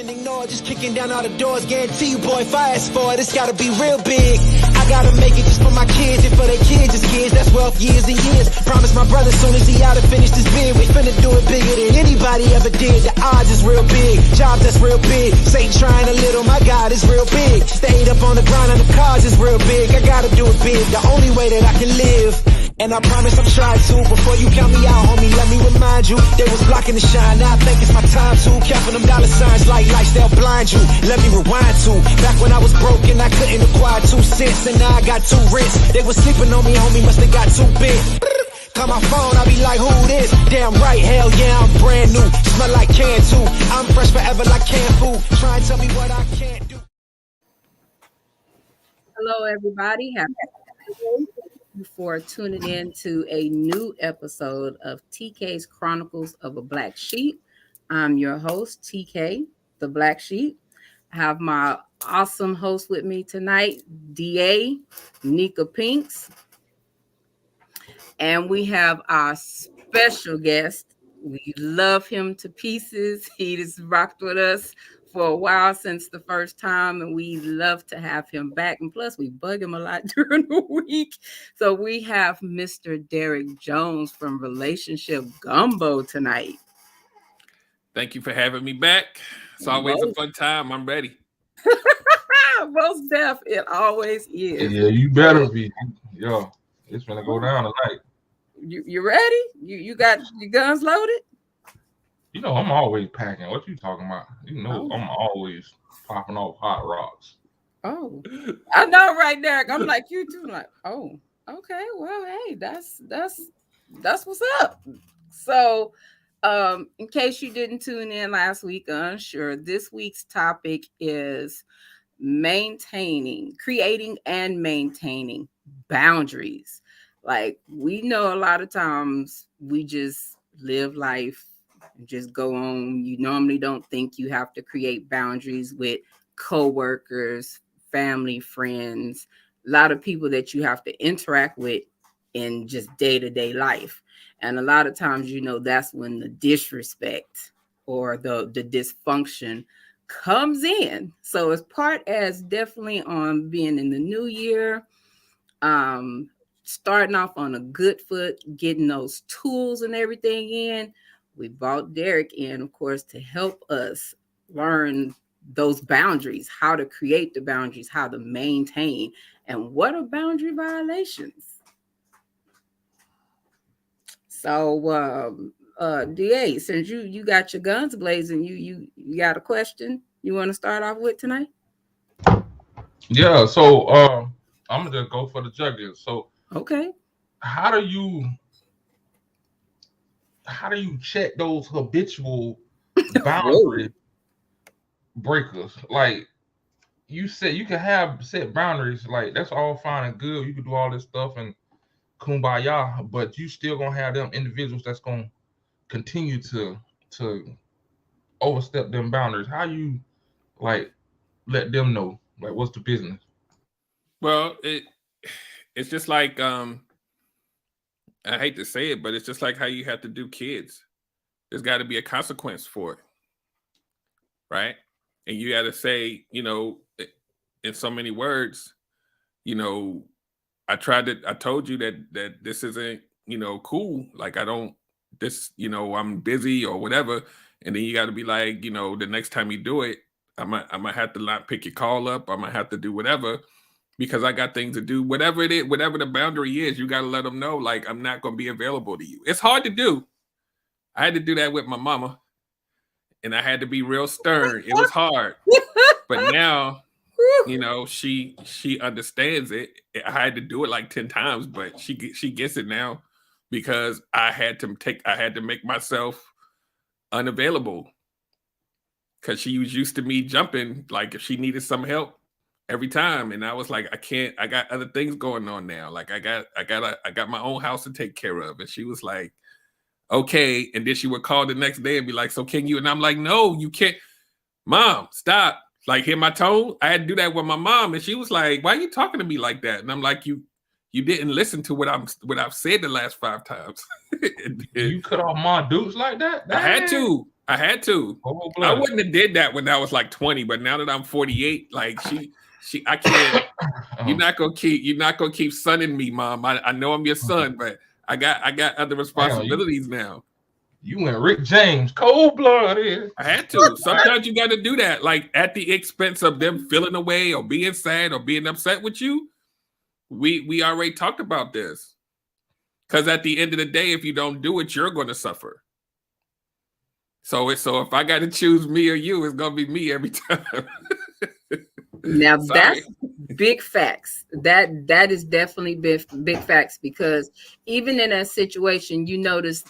Often ignored, just kicking down all the doors. Guarantee you, boy, if I ask for it, it's gotta be real big. I gotta make it just for my kids and for their kids' kids. That's wealth years and years. Promise my brother soon as he out and finish this bid, we finna do it bigger than anybody ever did. The odds is real big, jobs that's real big. Satan trying a little, my God is real big. Stayed up on the grind on the cars is real big. I gotta do it big, the only way that I can live. And I promise I'm trying to. Before you count me out, homie, let me remind you, they was blocking the shine. Now I think it's my time to. Counting them dollar signs like lights, they'll blind you. Let me rewind to back when I was broke and I couldn't acquire 2 cents, and now I got 2 rents. They was sleeping on me, homie, must have got too big. Call my phone, I be like, who this? Damn right, hell yeah, I'm brand new. Smell like can too. I'm fresh forever like canned food. Try and tell me what I can't do. Hello, everybody. Happy Friday. For tuning in to a new episode of TK's Chronicles of a Black Sheep. I'm your host, TK, the Black Sheep. I have my awesome host with me tonight, DA, Nika Pinks. And we have our special guest. We love him to pieces. He just rocked with us for a while since the first time, and we love to have him back. And plus, we bug him a lot during the week. So we have Mr. Derrick Jones from Relationship Gumbo tonight. Thank you for having me back. It's always a fun time. I'm ready. Most deaf, it always is. Yeah, you better be. Yo, it's gonna go down tonight. You ready? You got your guns loaded? You know, I'm always packing. What you talking about? You know, I'm always popping off hot rocks. Oh, I know, right, Derrick. I'm like you too. Like, oh, okay. Well, hey, that's what's up. So, in case you didn't tune in last week, unsure, this week's topic is creating and maintaining boundaries. Like, we know a lot of times we just live life, just go on. You normally don't think you have to create boundaries with coworkers, family, friends, a lot of people that you have to interact with in just day-to-day life. And a lot of times, you know, that's when the disrespect or the dysfunction comes in. So as definitely on being in the new year, starting off on a good foot, getting those tools and everything in. We brought Derrick in, of course, to help us learn those boundaries, how to create the boundaries, how to maintain, and what are boundary violations. So, DA, since you got your guns blazing, you got a question you want to start off with tonight? Yeah, so I'm gonna go for the jugular. So, okay, how do you check those habitual boundary breakers? Like you said, you can have set boundaries. Like that's all fine and good. You can do all this stuff and kumbaya, but you still gonna have them individuals that's gonna continue to overstep them boundaries. How you like let them know? Like what's the business? Well, it's just like I hate to say it, but it's just like how you have to do kids. There's got to be a consequence for it, right? And you got to say, you know, in so many words, you know, I told you that this isn't, you know, cool. Like you know, I'm busy or whatever. And then you got to be like, you know, the next time you do it, I might have to not pick your call up. I might have to do whatever. Because I got things to do, whatever it is, whatever the boundary is, you got to let them know, like, I'm not going to be available to you. It's hard to do. I had to do that with my mama, and I had to be real stern. It was hard. But now, you know, she understands it. I had to do it like 10 times, but she gets it now because I had to make myself unavailable because she was used to me jumping, like if she needed some help. Every time, and I was like, I got other things going on now. Like I got my own house to take care of. And she was like, okay. And then she would call the next day and be like, so can you? And I'm like, no, you can't. Mom, stop. Like, hear my tone? I had to do that with my mom. And she was like, why are you talking to me like that? And I'm like, you didn't listen to what I've said the last 5 times. You cut off my dudes like that? I had to. I had to. I wouldn't have did that when I was like 20, but now that I'm 48, like I can't. You're not gonna keep sunning me, Mom. I know I'm your son, but I got other responsibilities now. You went Rick James, cold-blooded. I had to. Sometimes you got to do that, like at the expense of them feeling away or being sad or being upset with you. We already talked about this. Because at the end of the day, if you don't do it, you're going to suffer. So if I got to choose me or you, it's going to be me every time. Now that's big facts. That is definitely big facts, because even in a situation, you notice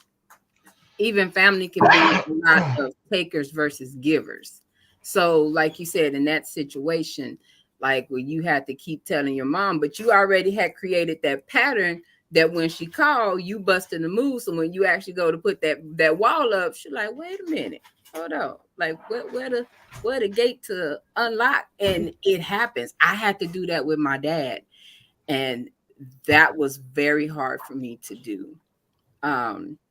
even family can be a lot of takers versus givers. So like you said, in that situation, like where you had to keep telling your mom, but you already had created that pattern that when she called, you busted the move. So when you actually go to put that wall up, she's like, wait a minute, hold on. Like where the gate to unlock? And it happens. I had to do that with my dad. And that was very hard for me to do.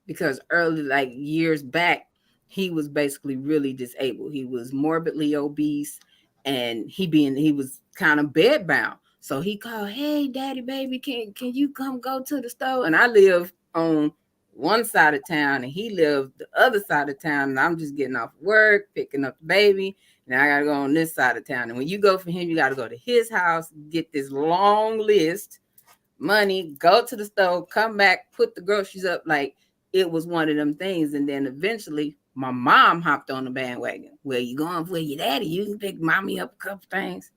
Because early, like years back, he was basically really disabled. He was morbidly obese, and he was kind of bedbound. So he called, hey, daddy, baby, can you come go to the store? And I live on one side of town, and he lived the other side of town. And I'm just getting off work, picking up the baby, and I got to go on this side of town. And when you go for him, you got to go to his house, get this long list, money, go to the store, come back, put the groceries up. Like, it was one of them things. And then eventually my mom hopped on the bandwagon. Where you going for your daddy? You can pick mommy up a couple things.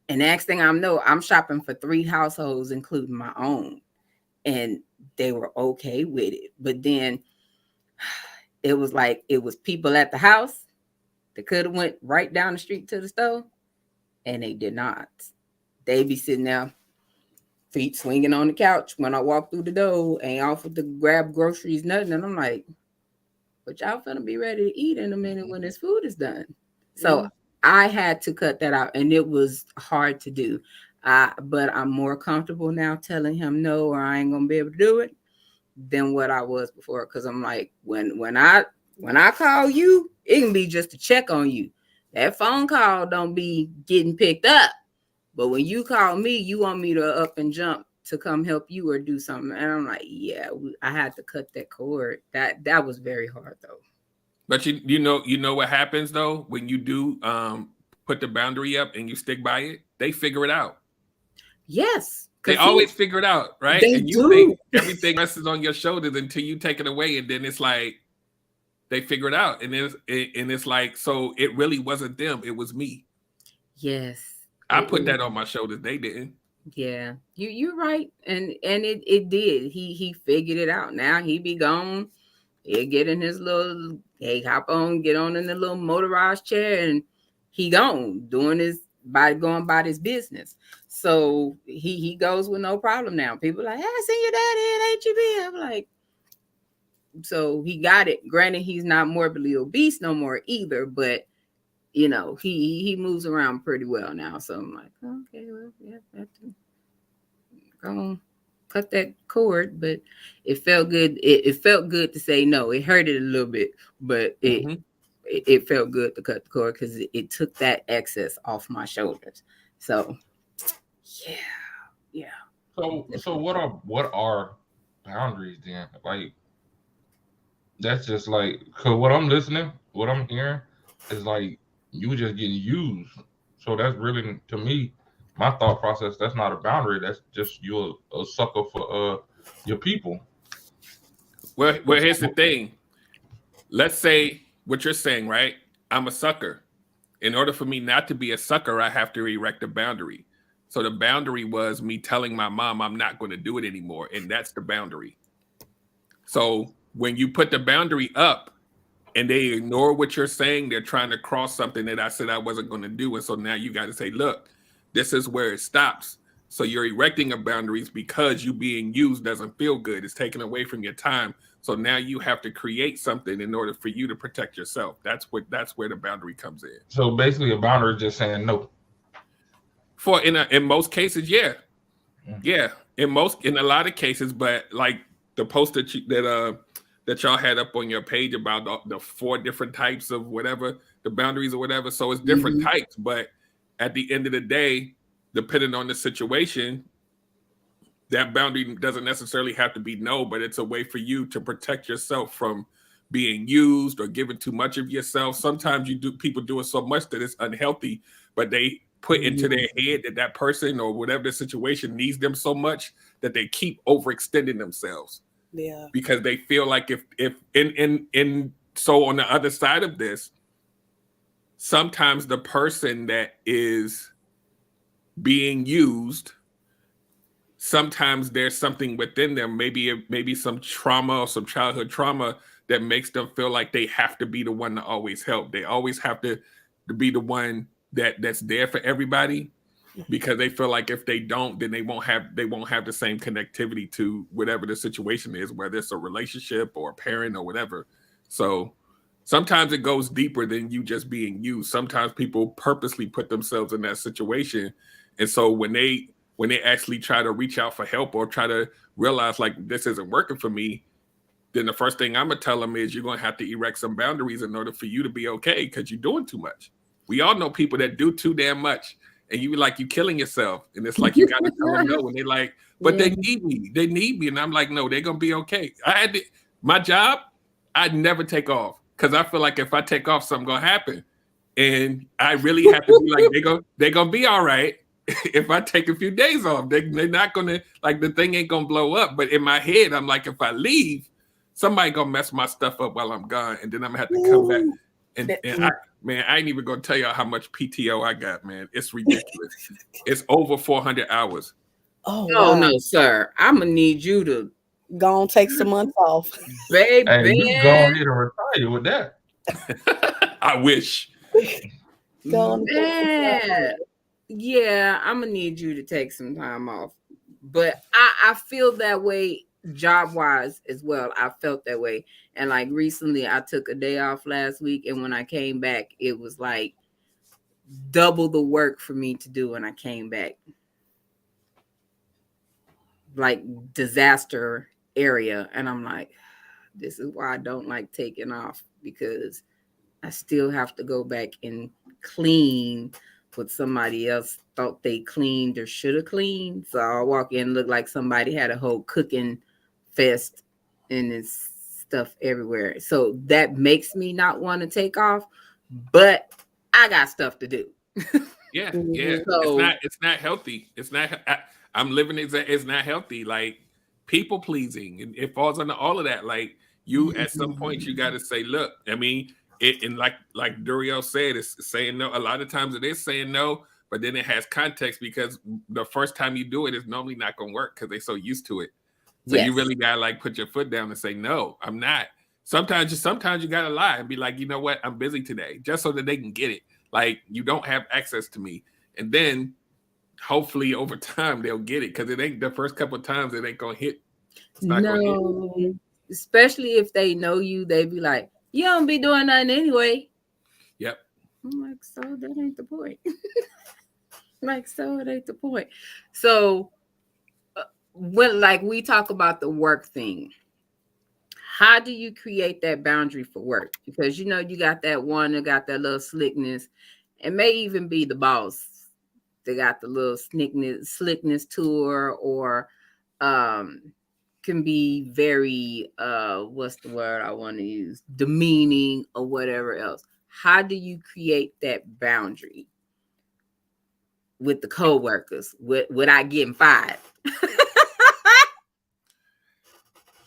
And next thing I know, I'm shopping for 3 households, including my own. And they were okay with it. But then it was like, it was people at the house that could have went right down the street to the store, and they did not. They be sitting there, feet swinging on the couch when I walk through the door, ain't offered to grab groceries, nothing. And I'm like, but y'all finna be ready to eat in a minute when this food is done. So I had to cut that out, and it was hard to do. But I'm more comfortable now telling him no, or I ain't gonna be able to do it, than what I was before. Because I'm like, when I call you, it can be just to check on you. That phone call don't be getting picked up. But when you call me, you want me to up and jump to come help you or do something. And I'm like, yeah, I had to cut that cord. That was very hard though. But you know what happens though when you do put the boundary up and you stick by it, they figure it out. Yes, they always figure it out, right? And you think everything rests on your shoulders until you take it away, and then it's like they figure it out, and it's like, so it really wasn't them, it was me. Yes, I put that on my shoulders. They didn't. Yeah, you're right, and it did. He figured it out. Now he be gone. He'll get in his little, hop on, get on in the little motorized chair, and he gone going about his business. So he goes with no problem now. People are like, hey, I seen your daddy at HEB. I'm like, so he got it. Granted, he's not morbidly obese no more either, but you know, he moves around pretty well now. So I'm like, okay, well, yeah, I have to go on, cut that cord. But it felt good. It felt good to say no. It hurted a little bit, but it felt good to cut the cord because it took that excess off my shoulders. So yeah. So what are boundaries then? Like, that's just like, cause what I'm hearing is like, you just getting used. So that's really, to me, my thought process, that's not a boundary. That's just you're a sucker for your people. Well, here's the thing. Let's say what you're saying, right? I'm a sucker. In order for me not to be a sucker, I have to erect a boundary. So the boundary was me telling my mom I'm not going to do it anymore. And that's the boundary. So when you put the boundary up and they ignore what you're saying, they're trying to cross something that I said I wasn't going to do. And so now you got to say, look, this is where it stops. So you're erecting a boundaries because you being used doesn't feel good. It's taken away from your time. So now you have to create something in order for you to protect yourself. That's where the boundary comes in. So basically a boundary is just saying no. In most cases, yeah. Yeah. In a lot of cases, but like the post that that y'all had up on your page about the 4 different types of whatever, the boundaries or whatever. So it's different types, but at the end of the day, depending on the situation, that boundary doesn't necessarily have to be no, but it's a way for you to protect yourself from being used or giving too much of yourself. Sometimes people do it so much that it's unhealthy, but they put into their head that that person or whatever the situation needs them so much that they keep overextending themselves. Yeah. Because they feel like so on the other side of this, sometimes the person that is being used, sometimes there's something within them, maybe some trauma or some childhood trauma that makes them feel like they have to be the one to always help. They always have to be the one that's there for everybody, because they feel like if they don't, then they won't have the same connectivity to whatever the situation is, whether it's a relationship or a parent or whatever. So sometimes it goes deeper than you just being used. Sometimes people purposely put themselves in that situation. And so when they actually try to reach out for help or try to realize like this isn't working for me, then the first thing I'm gonna tell them is you're gonna have to erect some boundaries in order for you to be okay, because you're doing too much. We all know people that do too damn much, and you like you killing yourself, and it's like you gotta tell them no, and they like, but they need me, and I'm like, no, they're gonna be okay. My job, I'd never take off, because I feel like if I take off, something gonna happen, and I really have to be like, they're gonna be all right. If I take a few days off, they're not gonna, like, the thing ain't gonna blow up. But in my head, I'm like, if I leave, somebody gonna mess my stuff up while I'm gone, and then I'm gonna have to come back. And I ain't even gonna tell y'all how much PTO I got, man. It's ridiculous. It's over 400 hours. Oh, Oh wow. no, sir. I'm gonna need you to Go on, take some months off. baby. Hey, you can go ahead and retire with that. I wish. Go on, Man. Yeah, I'm gonna need you to take some time off. But I feel that way job wise as well. I felt that way. And like recently I took a day off last week, and when I came back, it was like double the work for me to do when I came back. Like disaster area. And I'm like, this is why I don't like taking off, because I still have to go back and clean what somebody else thought they cleaned or should have cleaned. So I walk in and look like somebody had a whole cooking fest and it's stuff everywhere. So that makes me not want to take off, but I got stuff to do. Yeah. So, it's not healthy. It's not. I'm living it's not healthy. Like people pleasing, and it falls under all of that. Like you, at some point, you got to say, look. I mean, and like Duriel said, it's saying no. A lot of times it is saying no, but then it has context, because the first time you do it, it's normally not going to work because they're so used to it. So you really gotta like put your foot down and say, no, I'm not. Sometimes you gotta lie and be like, you know what, I'm busy today, just so that they can get it. Like, you don't have access to me. And then hopefully over time they'll get it, because it ain't the first couple of times it ain't gonna hit. It's not gonna hit. Especially if they know you, they be like, you don't be doing nothing anyway. Yep. I'm like, so that ain't the point. So it ain't the point. So when like we talk about the work thing, how do you create that boundary for work? Because you got that one that got that little slickness. It may even be the boss. They got the little slickness to her, or can be very what's the word I want to use? Demeaning or whatever else. How do you create that boundary with the coworkers without getting fired?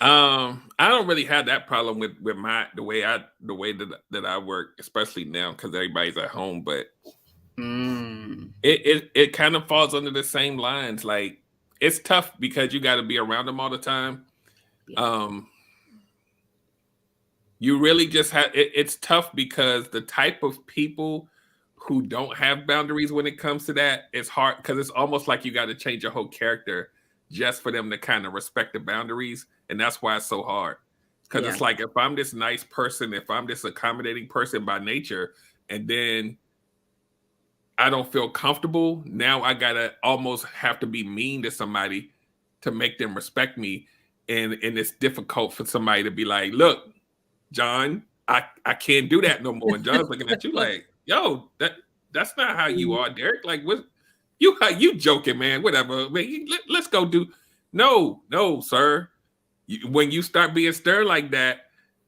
I don't really have that problem with the way that I work, especially now because everybody's at home. But it kind of falls under the same lines. Like, it's tough because you got to be around them all the time. Yeah. You really just have it's tough because the type of people who don't have boundaries when it comes to that, it's hard, because it's almost like you got to change your whole character just for them to kind of respect the boundaries. And that's why it's so hard. Because it's like, if I'm this nice person, if I'm this accommodating person by nature, and then I don't feel comfortable, now I gotta almost have to be mean to somebody to make them respect me. and it's difficult for somebody to be like, look, John, I can't do that no more. And John's looking at you like, yo, that's not how you are, Derrick. Like, what you joking, man? Whatever. Man, let's go do. No, sir. When you start being stern like that,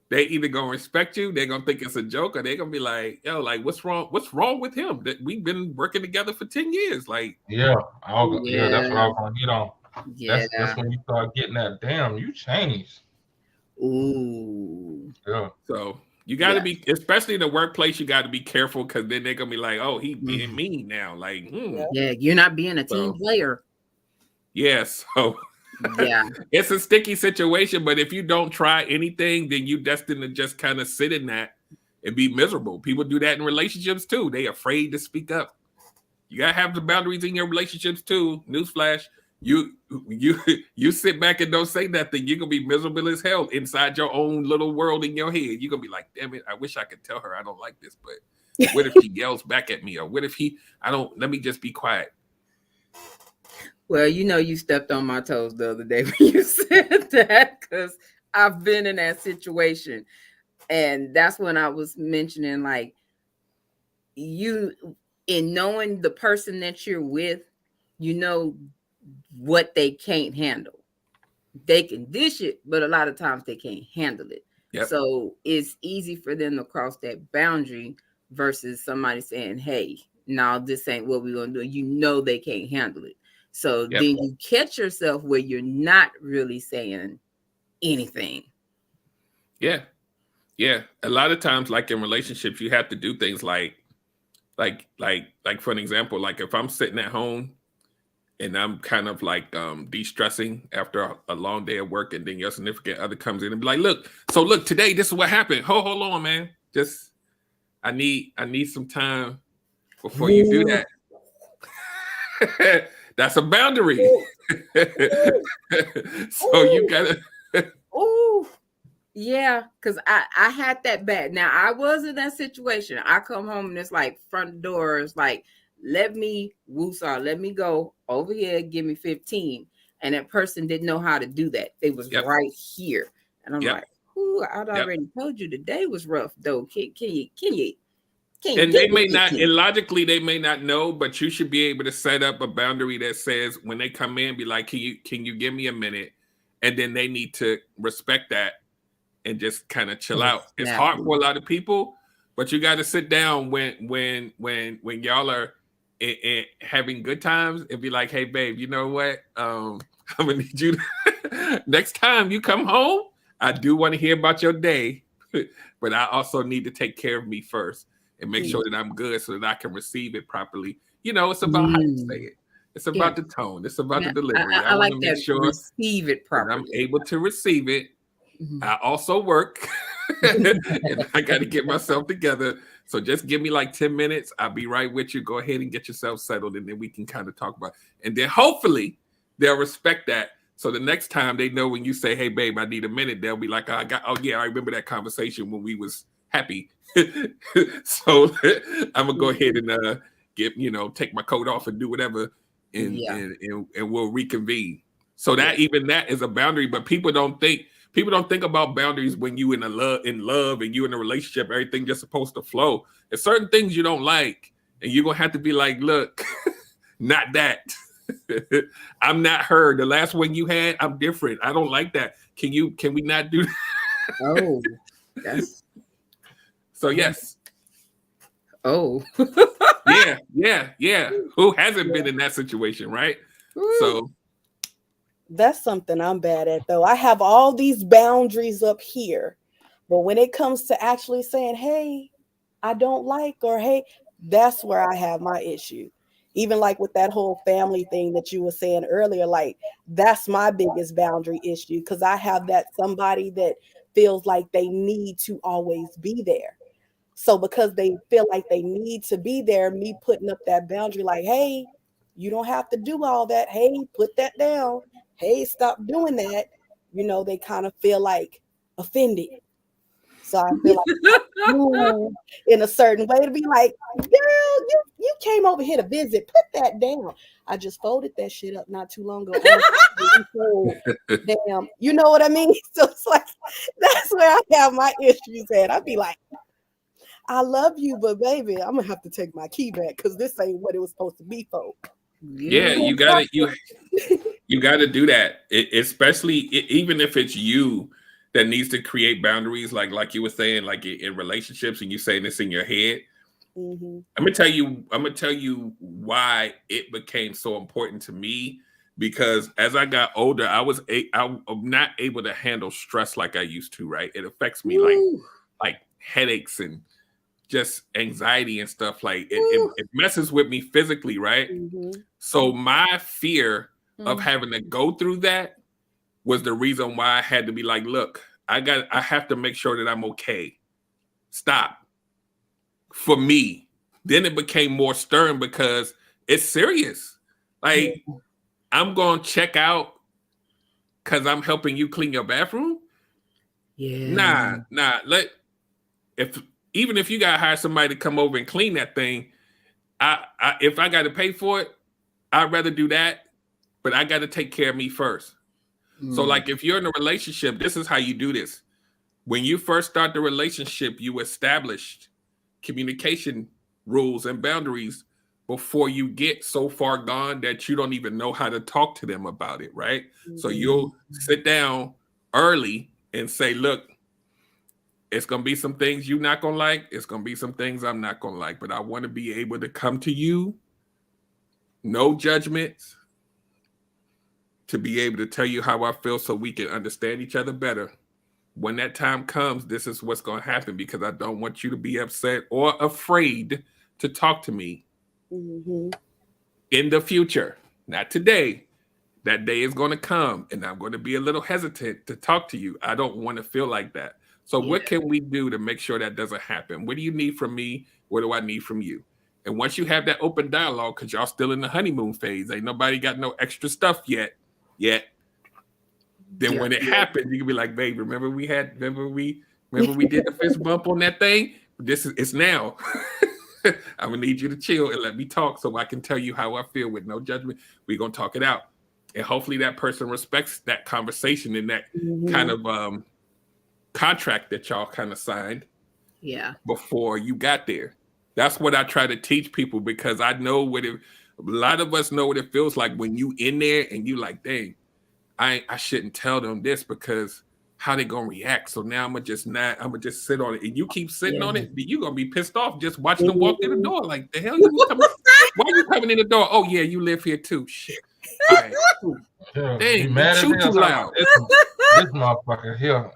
they either gonna respect you, they're gonna think it's a joke, or they're gonna be like, yo, like, what's wrong? What's wrong with him? That we've been working together for 10 years. Like, yeah, that's what I was gonna get on. Yeah. That's when you start getting that. Damn, you changed. Ooh. Yeah. so you got to be, especially in the workplace, you got to be careful, because then they're gonna be like, oh, he being mean now. Like, Yeah, you're not being a team player. Yeah, so yeah, it's a sticky situation. But if you don't try anything, then you destined to just kind of sit in that and be miserable. People do that in relationships too. They afraid to speak up. You gotta have the boundaries in your relationships too. Newsflash: you sit back and don't say nothing, you're gonna be miserable as hell inside your own little world in your head. You're gonna be like, damn it, I wish I could tell her I don't like this, but what if he yells back at me? Or what if let me just be quiet. Well, you stepped on my toes the other day when you said that, because I've been in that situation. And that's when I was mentioning, like, you, in knowing the person that you're with, you know what they can't handle. They can dish it, but a lot of times they can't handle it. Yep. So it's easy for them to cross that boundary versus somebody saying, hey, no, this ain't what we're going to do. You know they can't handle it. So then you catch yourself where you're not really saying anything. Yeah. A lot of times, like in relationships, you have to do things like for an example, like if I'm sitting at home and I'm kind of like de-stressing after a long day of work, and then your significant other comes in and be like, look, today this is what happened. Hold on, man. Just I need some time before you do that. That's a boundary. So you gotta yeah, because I had that bad. Now I was in that situation. I come home and it's like front door is like, let me go over here, give me 15. And that person didn't know how to do that. They was right here. And I'm like, ooh, I'd already told you the day was rough though. Can you and they may not, and logically they may not know, but you should be able to set up a boundary that says when they come in, be like, can you give me a minute? And then they need to respect that and just kind of chill out. It's hard for a lot of people, but you got to sit down when y'all are having good times and be like, hey babe, you know what? I'm gonna need you next time you come home. I do want to hear about your day, but I also need to take care of me first and make sure that I'm good so that I can receive it properly. It's about how you say it. It's about the tone. It's about the delivery. I like want to that. make sure receive it properly. I'm able to receive it. I also work and I got to get myself together. So just give me like 10 minutes. I'll be right with you. Go ahead and get yourself settled, and then we can kind of talk about it. And then hopefully they'll respect that. So the next time they know when you say, hey, babe, I need a minute, they'll be like, I remember that conversation when we was happy. So I'm going to go ahead and take my coat off and do whatever, and we'll reconvene. So that even that is a boundary, but people don't think about boundaries when you in love and you in a relationship. Everything just supposed to flow. There's certain things you don't like, and you're gonna have to be like, look, not that. I'm not her. The last one you had, I'm different. I don't like that. Can we not do that? Oh, that's so yes. Oh. Yeah. Who hasn't been in that situation, right? So that's something I'm bad at, though. I have all these boundaries up here, but when it comes to actually saying, hey, I don't like, or hey, that's where I have my issue. Even like with that whole family thing that you were saying earlier, like that's my biggest boundary issue, because I have that somebody that feels like they need to always be there. So because they feel like they need to be there, me putting up that boundary like, hey, you don't have to do all that. Hey, put that down. Hey, stop doing that. They kind of feel like offended. So I feel like I move in a certain way to be like, girl, you came over here to visit. Put that down. I just folded that shit up not too long ago. Damn, you know what I mean? So it's like that's where I have my issues at. I'd be like, I love you, but baby, I'm gonna have to take my key back because this ain't what it was supposed to be for. Yeah, you gotta do that. Especially even if it's you that needs to create boundaries, like you were saying, like in relationships, and you saying this in your head. Mm-hmm. I'm gonna tell you why it became so important to me. Because as I got older, I'm not able to handle stress like I used to. Right, it affects me like headaches and just anxiety and stuff. Like it messes with me physically, right? Mm-hmm. So my fear of having to go through that was the reason why I had to be like, look, I have to make sure that I'm okay. Stop. For me. Then it became more stern because it's serious. Like, I'm gonna check out because I'm helping you clean your bathroom. Yeah. Nah. Even if you gotta hire somebody to come over and clean that thing, if I gotta pay for it, I'd rather do that, but I gotta take care of me first. So like if you're in a relationship, this is how you do this. When you first start the relationship, you establish communication rules and boundaries before you get so far gone that you don't even know how to talk to them about it, right? So you'll sit down early and say, look, it's going to be some things you're not going to like. It's going to be some things I'm not going to like. But I want to be able to come to you, no judgments, to be able to tell you how I feel so we can understand each other better. When that time comes, this is what's going to happen because I don't want you to be upset or afraid to talk to me in the future. Not today. That day is going to come and I'm going to be a little hesitant to talk to you. I don't want to feel like that. So what can we do to make sure that doesn't happen? What do you need from me? What do I need from you? And once you have that open dialogue, because y'all still in the honeymoon phase, ain't nobody got no extra stuff yet. Then when it happens, you can be like, babe, remember we did the fist bump on that thing? It's now. I'm gonna need you to chill and let me talk so I can tell you how I feel with no judgment. We're gonna talk it out. And hopefully that person respects that conversation and that kind of contract that y'all kind of signed before you got there. That's what I try to teach people because I know a lot of us know what it feels like when you in there and you like, dang, I shouldn't tell them this because how they gonna react. So now I'm gonna just sit on it. And you keep sitting on it, you gonna be pissed off just watching them walk through the door. Like the hell you coming? Why are you coming in the door? Oh yeah, you live here too. Shit. All right. Yeah, Dang, be mad you at too loud. This motherfucker here.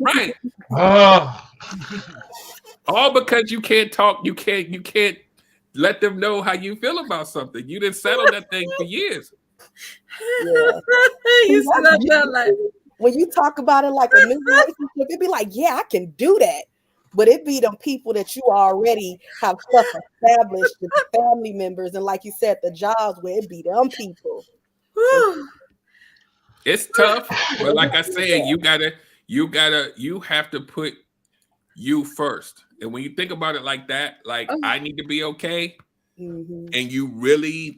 Right. All because you can't talk, you can't let them know how you feel about something. You didn't settle that thing for years. When you talk about it like a new relationship, it'd be like, yeah, I can do that. But it be them people that you already have stuff established, the family members, and like you said, the jobs where it be them people. It's tough, but like I said, you have to put you first. And when you think about it like that, like I need to be okay. And you really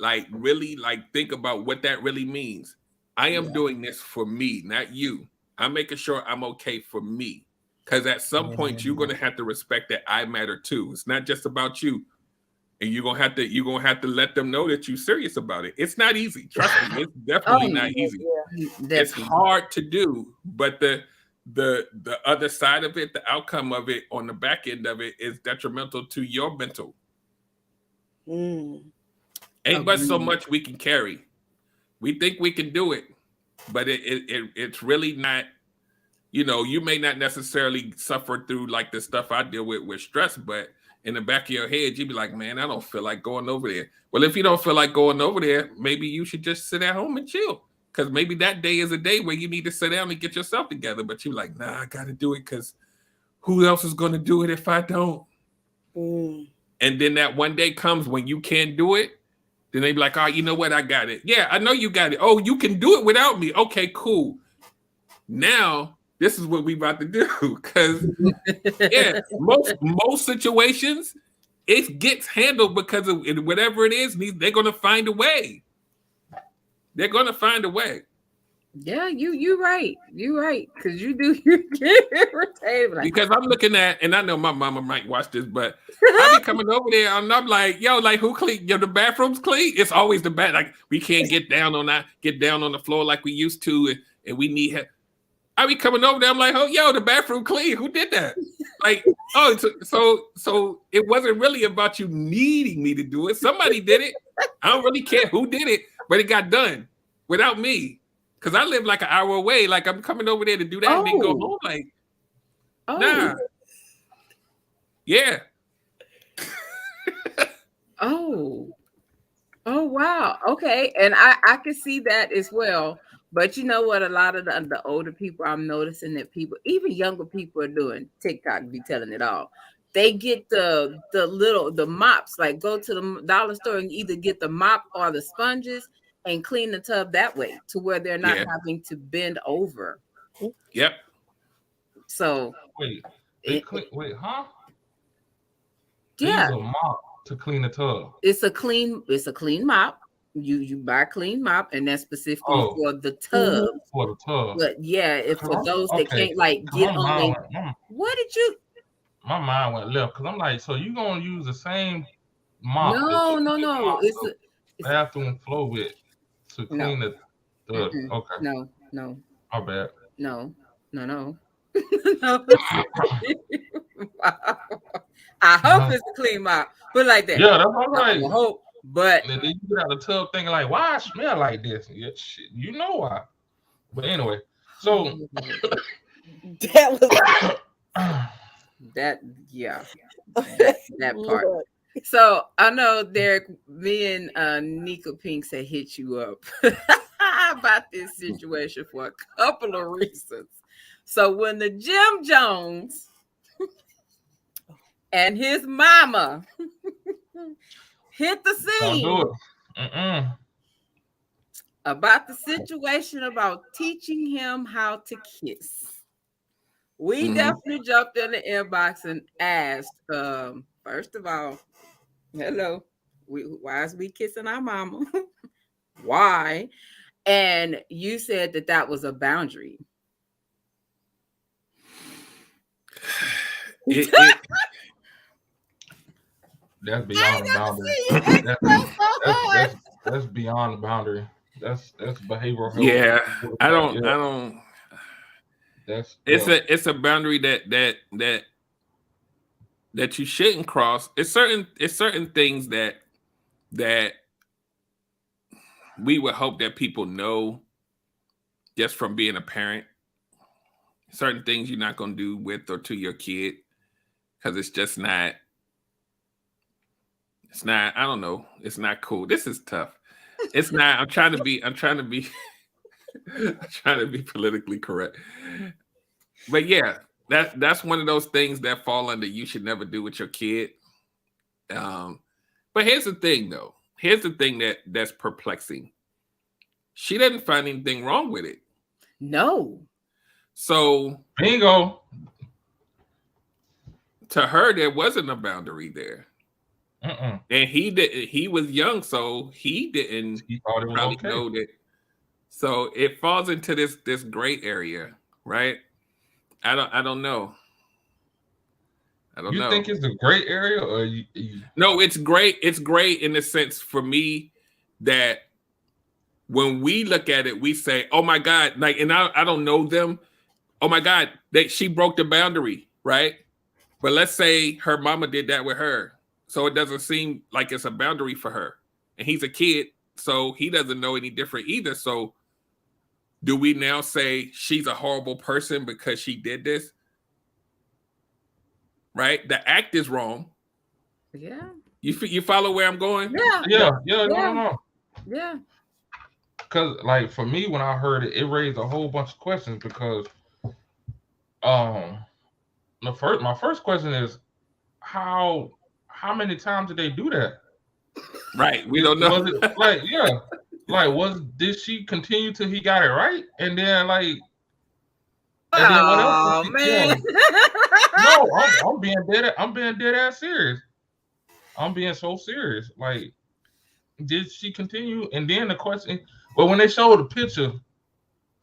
think about what that really means. I am doing this for me, not you. I'm making sure I'm okay for me. Because at some point you're gonna have to respect that I matter too. It's not just about you. And you're gonna have to let them know that you're serious about it. It's not easy. Trust me, it's definitely not easy. It's hard to do, but the other side of it, the outcome of it on the back end of it is detrimental to your mental. Ain't but so much we can carry. We think we can do it, but it's really not. You know, you may not necessarily suffer through like the stuff I deal with stress, but in the back of your head, you'd be like, man, I don't feel like going over there. Well, if you don't feel like going over there, maybe you should just sit at home and chill. Because maybe that day is a day where you need to sit down and get yourself together. But you're like, nah, I got to do it because who else is going to do it if I don't? And then that one day comes when you can't do it. Then they be like, oh, you know what? I got it. Yeah, I know you got it. Oh, you can do it without me. Okay, cool. Now this is what we about to do. Because yeah, most situations it gets handled because of whatever it is. They're gonna find a way. They're gonna find a way. Yeah, you right. You right. Because you get irritated. Like, because I'm looking at, and I know my mama might watch this, but I be coming over there and I'm like, yo, like who clean? Yo, the bathroom's clean. It's always the bath. Like we can't get down on the floor like we used to, and we need help. I be coming over there. I'm like, oh, yo, the bathroom clean. Who did that? Like, oh, so it wasn't really about you needing me to do it. Somebody did it. I don't really care who did it, but it got done without me. Because I live like an hour away. Like, I'm coming over there to do that and then go home. Like, nah. Yeah. Oh, wow. Okay. And I can see that as well. But you know what? A lot of the older people, I'm noticing that people, even younger people, are doing. TikTok be telling it all. They get the mops, like go to the dollar store and either get the mop or the sponges and clean the tub that way to where they're not having to bend over. Yep. So wait, huh? Yeah. Use a mop to clean the tub. It's a clean mop. You buy a clean mop, and that's specifically for the tub. For the tub. But yeah, if for those that can't like get on what did you? My mind went left because I'm like, so you gonna use the same mop? No. It's a bathroom floor with to clean the okay. No. My bad. No. No. I hope it's a clean mop. Put it like that. Yeah, that's all right. I hope, but then you get out the tub thinking like, why I smell like this? Yeah, shit, you know why. But anyway, so that was that part. So I know Derrick, me and Nika Pinks had hit you up about this situation for a couple of reasons. So when the Jim Jones and his mama hit the scene about the situation about teaching him how to kiss, we definitely jumped in the inbox and asked, first of all, hello, why is we kissing our mama? Why? And you said that was a boundary. That's beyond the boundary. That's beyond the boundary. That's behavioral health. Yeah, I don't. It's a boundary that you shouldn't cross. It's certain things that we would hope that people know just from being a parent. Certain things you're not going to do with or to your kid because it's just not. It's not. I don't know. It's not cool. This is tough. It's not. I'm trying to be politically correct. But yeah, that's one of those things that fall under you should never do with your kid. But here's the thing, though. Here's the thing that's perplexing. She didn't find anything wrong with it. No. So bingo. To her, there wasn't a boundary there. And he was young, so he didn't probably know that. So it falls into this gray area, right? I don't know. I don't know. You think it's a gray area, or you... No, it's gray. It's gray in the sense for me that when we look at it, we say, "Oh my God!" Like, and I don't know them. Oh my God, that she broke the boundary, right? But let's say her mama did that with her. So it doesn't seem like it's a boundary for her. And he's a kid, so he doesn't know any different either. So do we now say she's a horrible person because she did this? Right? The act is wrong. Yeah. You follow where I'm going? Yeah. No. Yeah. Because like for me, when I heard it, it raised a whole bunch of questions because my first question is how many times did they do that? Right. We don't know. Was it did she continue till he got it right? And then And then what else? Oh man. No, I'm being dead. I'm being dead ass serious. I'm being so serious. Like, did she continue? And then the question, well, when they showed the picture,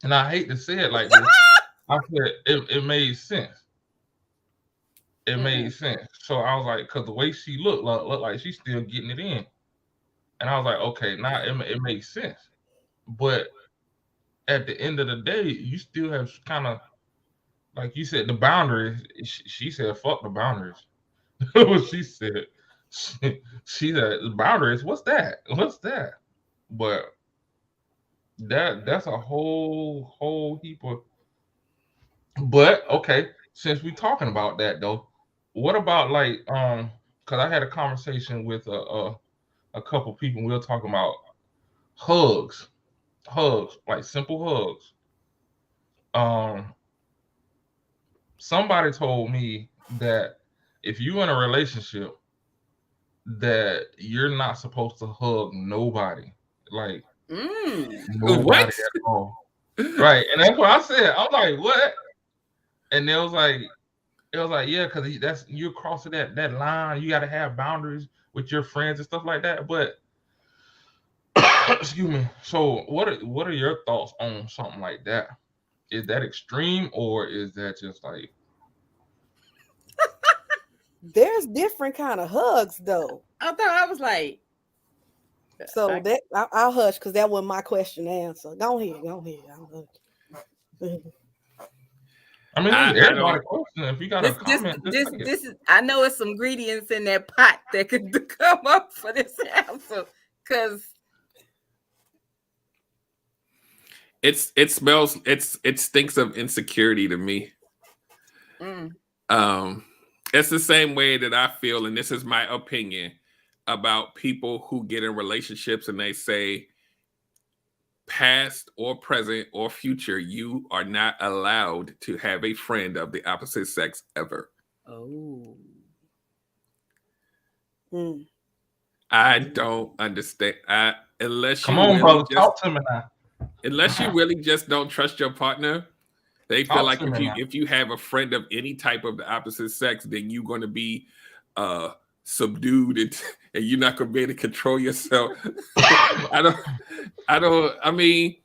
and I hate to say it like this, I said it made sense. It made sense. So I was like, because the way she looked like she's still getting it in, and I was like, okay, now it makes sense. But at the end of the day, you still have kind of, like you said, the boundaries. She said, "Fuck the boundaries." What she said. She said, "The boundaries. What's that? What's that?" But that's a whole heap of. But okay, since we're talking about that though, what about like because I had a conversation with a couple people. We were talking about hugs, like simple hugs. Um, somebody told me that if you're in a relationship, that you're not supposed to hug nobody, like nobody What? at all. Right, and that's what I said. I'm like, what? And it was like, yeah, because that's you're crossing that line. You got to have boundaries with your friends and stuff like that. But excuse me. So what are your thoughts on something like that? Is that extreme or is that just like There's different kind of hugs though. I thought I was like, So that I'll hush because that wasn't my question to answer. Go ahead. I'll hush. I mean, I everybody don't. question. If you got a comment, just say it. this is. I know it's some ingredients in that pot that could come up for this answer because It stinks of insecurity to me. It's the same way that I feel, and this is my opinion about people who get in relationships and they say past or present or future, you are not allowed to have a friend of the opposite sex ever. oh, I don't understand. Unless Come you on, really brother, just, talk to me now. unless you really just don't trust your partner, they feel Talk like to me now. if you have a friend of any type of the opposite sex, then you're going to be subdued and you're not going to be able to control yourself. I mean,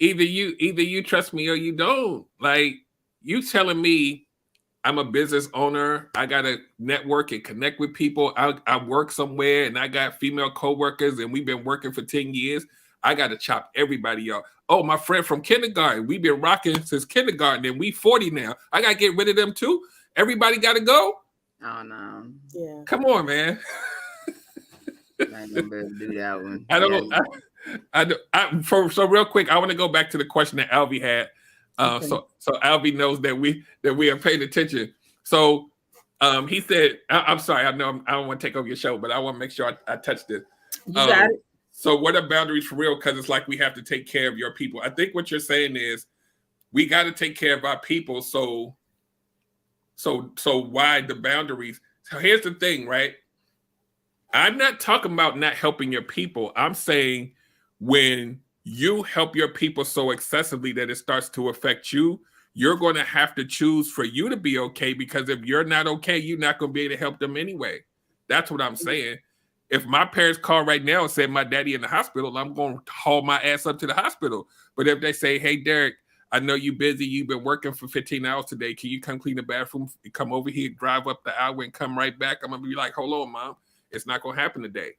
either you trust me or you don't. Like, you telling me I'm a business owner, I got to network and connect with people. I work somewhere and I got female coworkers and we've been working for 10 years. I got to chop everybody off. Oh, my friend from kindergarten, we've been rocking since kindergarten and we 40 now. I got to get rid of them too. Everybody got to go. oh no, Yeah. Come on, man. I ain't gonna be able to do that one. So real quick, I want to go back to the question that Alvy had. Okay. So Alvy knows that we are paying attention. So he said, I'm sorry, I know I don't want to take over your show, but I want to make sure I touch this. You got it. So what are boundaries for real? Because it's like we have to take care of your people. I think what you're saying is we got to take care of our people. So why the boundaries? So here's the thing, right? I'm not talking about not helping your people. I'm saying when you help your people so excessively that it starts to affect you, you're going to have to choose for you to be okay, because if you're not okay, you're not going to be able to help them anyway. That's what I'm saying. If my parents call right now and say my daddy in the hospital, I'm going to haul my ass up to the hospital. But if they say, hey, Derrick, I know you're busy. You've been working for 15 hours today. Can you come clean the bathroom? Come over here, drive up the hour and come right back. I'm going to be like, hold on, Mom. It's not going to happen today.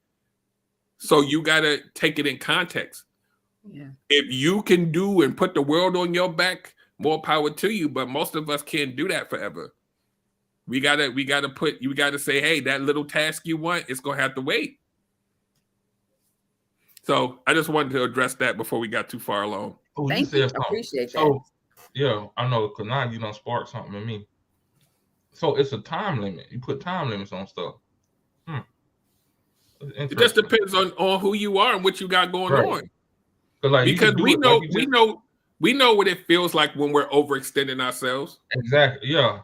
So you got to take it in context. Yeah. If you can do and put the world on your back, more power to you. But most of us can't do that forever. You got to say, hey, that little task you want, it's going to have to wait. So I just wanted to address that before we got too far along. Oh, Thank you. I appreciate that. So, yeah, I know, because now you done spark something in me. So it's a time limit. You put time limits on stuff. It just depends on who you are and what you got going on. Like, because we know what it feels like when we're overextending ourselves. Exactly. Yeah.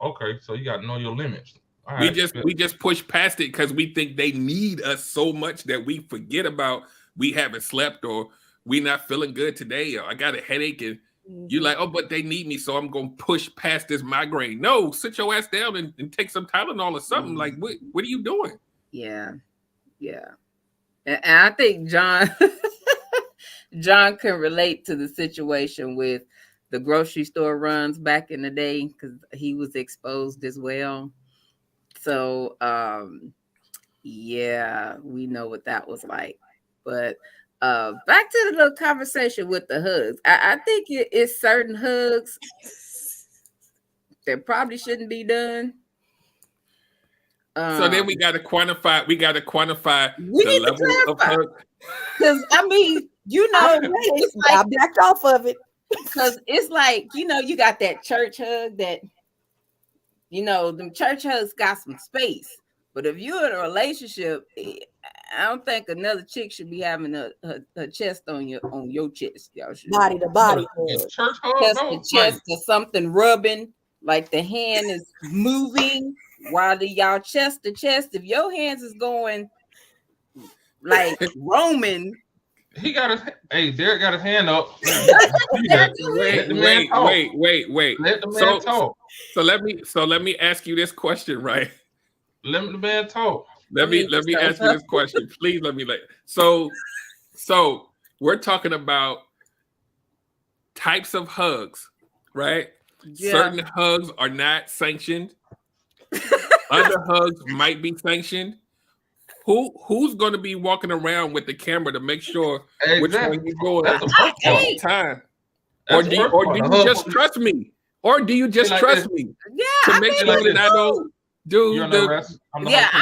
Okay. So you got to know your limits. We just push past it because we think they need us so much that we forget about we haven't slept or we not feeling good today or I got a headache and You like, oh, but they need me, so I'm gonna push past this migraine. No, sit your ass down and take some Tylenol or something. Like, what are you doing? Yeah. And I think John can relate to the situation with the grocery store runs back in the day because he was exposed as well. So yeah, we know what that was like. But back to the little conversation with the hugs. I think it's certain hugs that probably shouldn't be done. So then we got to quantify. We the level of hug. Because I mean, it's like, I backed off of it. Because it's like, you got that church hug that, them church hugs got some space. But if you're in a relationship, I don't think another chick should be having a chest on your chest. Y'all should body to body. Church chest to chest or something rubbing, like the hand is moving while y'all chest to chest. If your hands is going like Roman. Derrick got his hand up. Wait. Let the man talk. So let me ask you this question, right? Let the man talk. Let me ask you this question. Please let me So we're talking about types of hugs, right? Yeah. Certain hugs are not sanctioned. Other hugs might be sanctioned. Who's going to be walking around with the camera to make sure which one you going at the time? Or do you just trust me? Or do you just trust me? Yeah, to make sure that I don't do I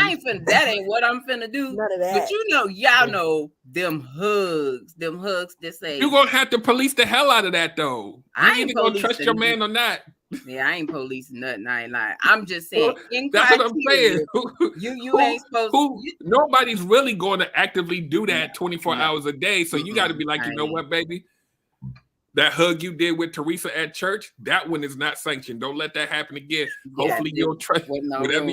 ain't finna. That ain't what I'm finna do. None of that. But y'all know them hugs that say you're gonna have to police the hell out of that though. I ain't gonna trust your man or not. Yeah, I ain't policing nothing. I ain't lying. I'm just saying. That's what I'm saying. You ain't supposed to. Nobody's really going to actively do that 24 hours a day. So you got to be like, you know what, baby? That hug you did with Teresa at church, that one is not sanctioned. Don't let that happen again. Hopefully you'll trust whatever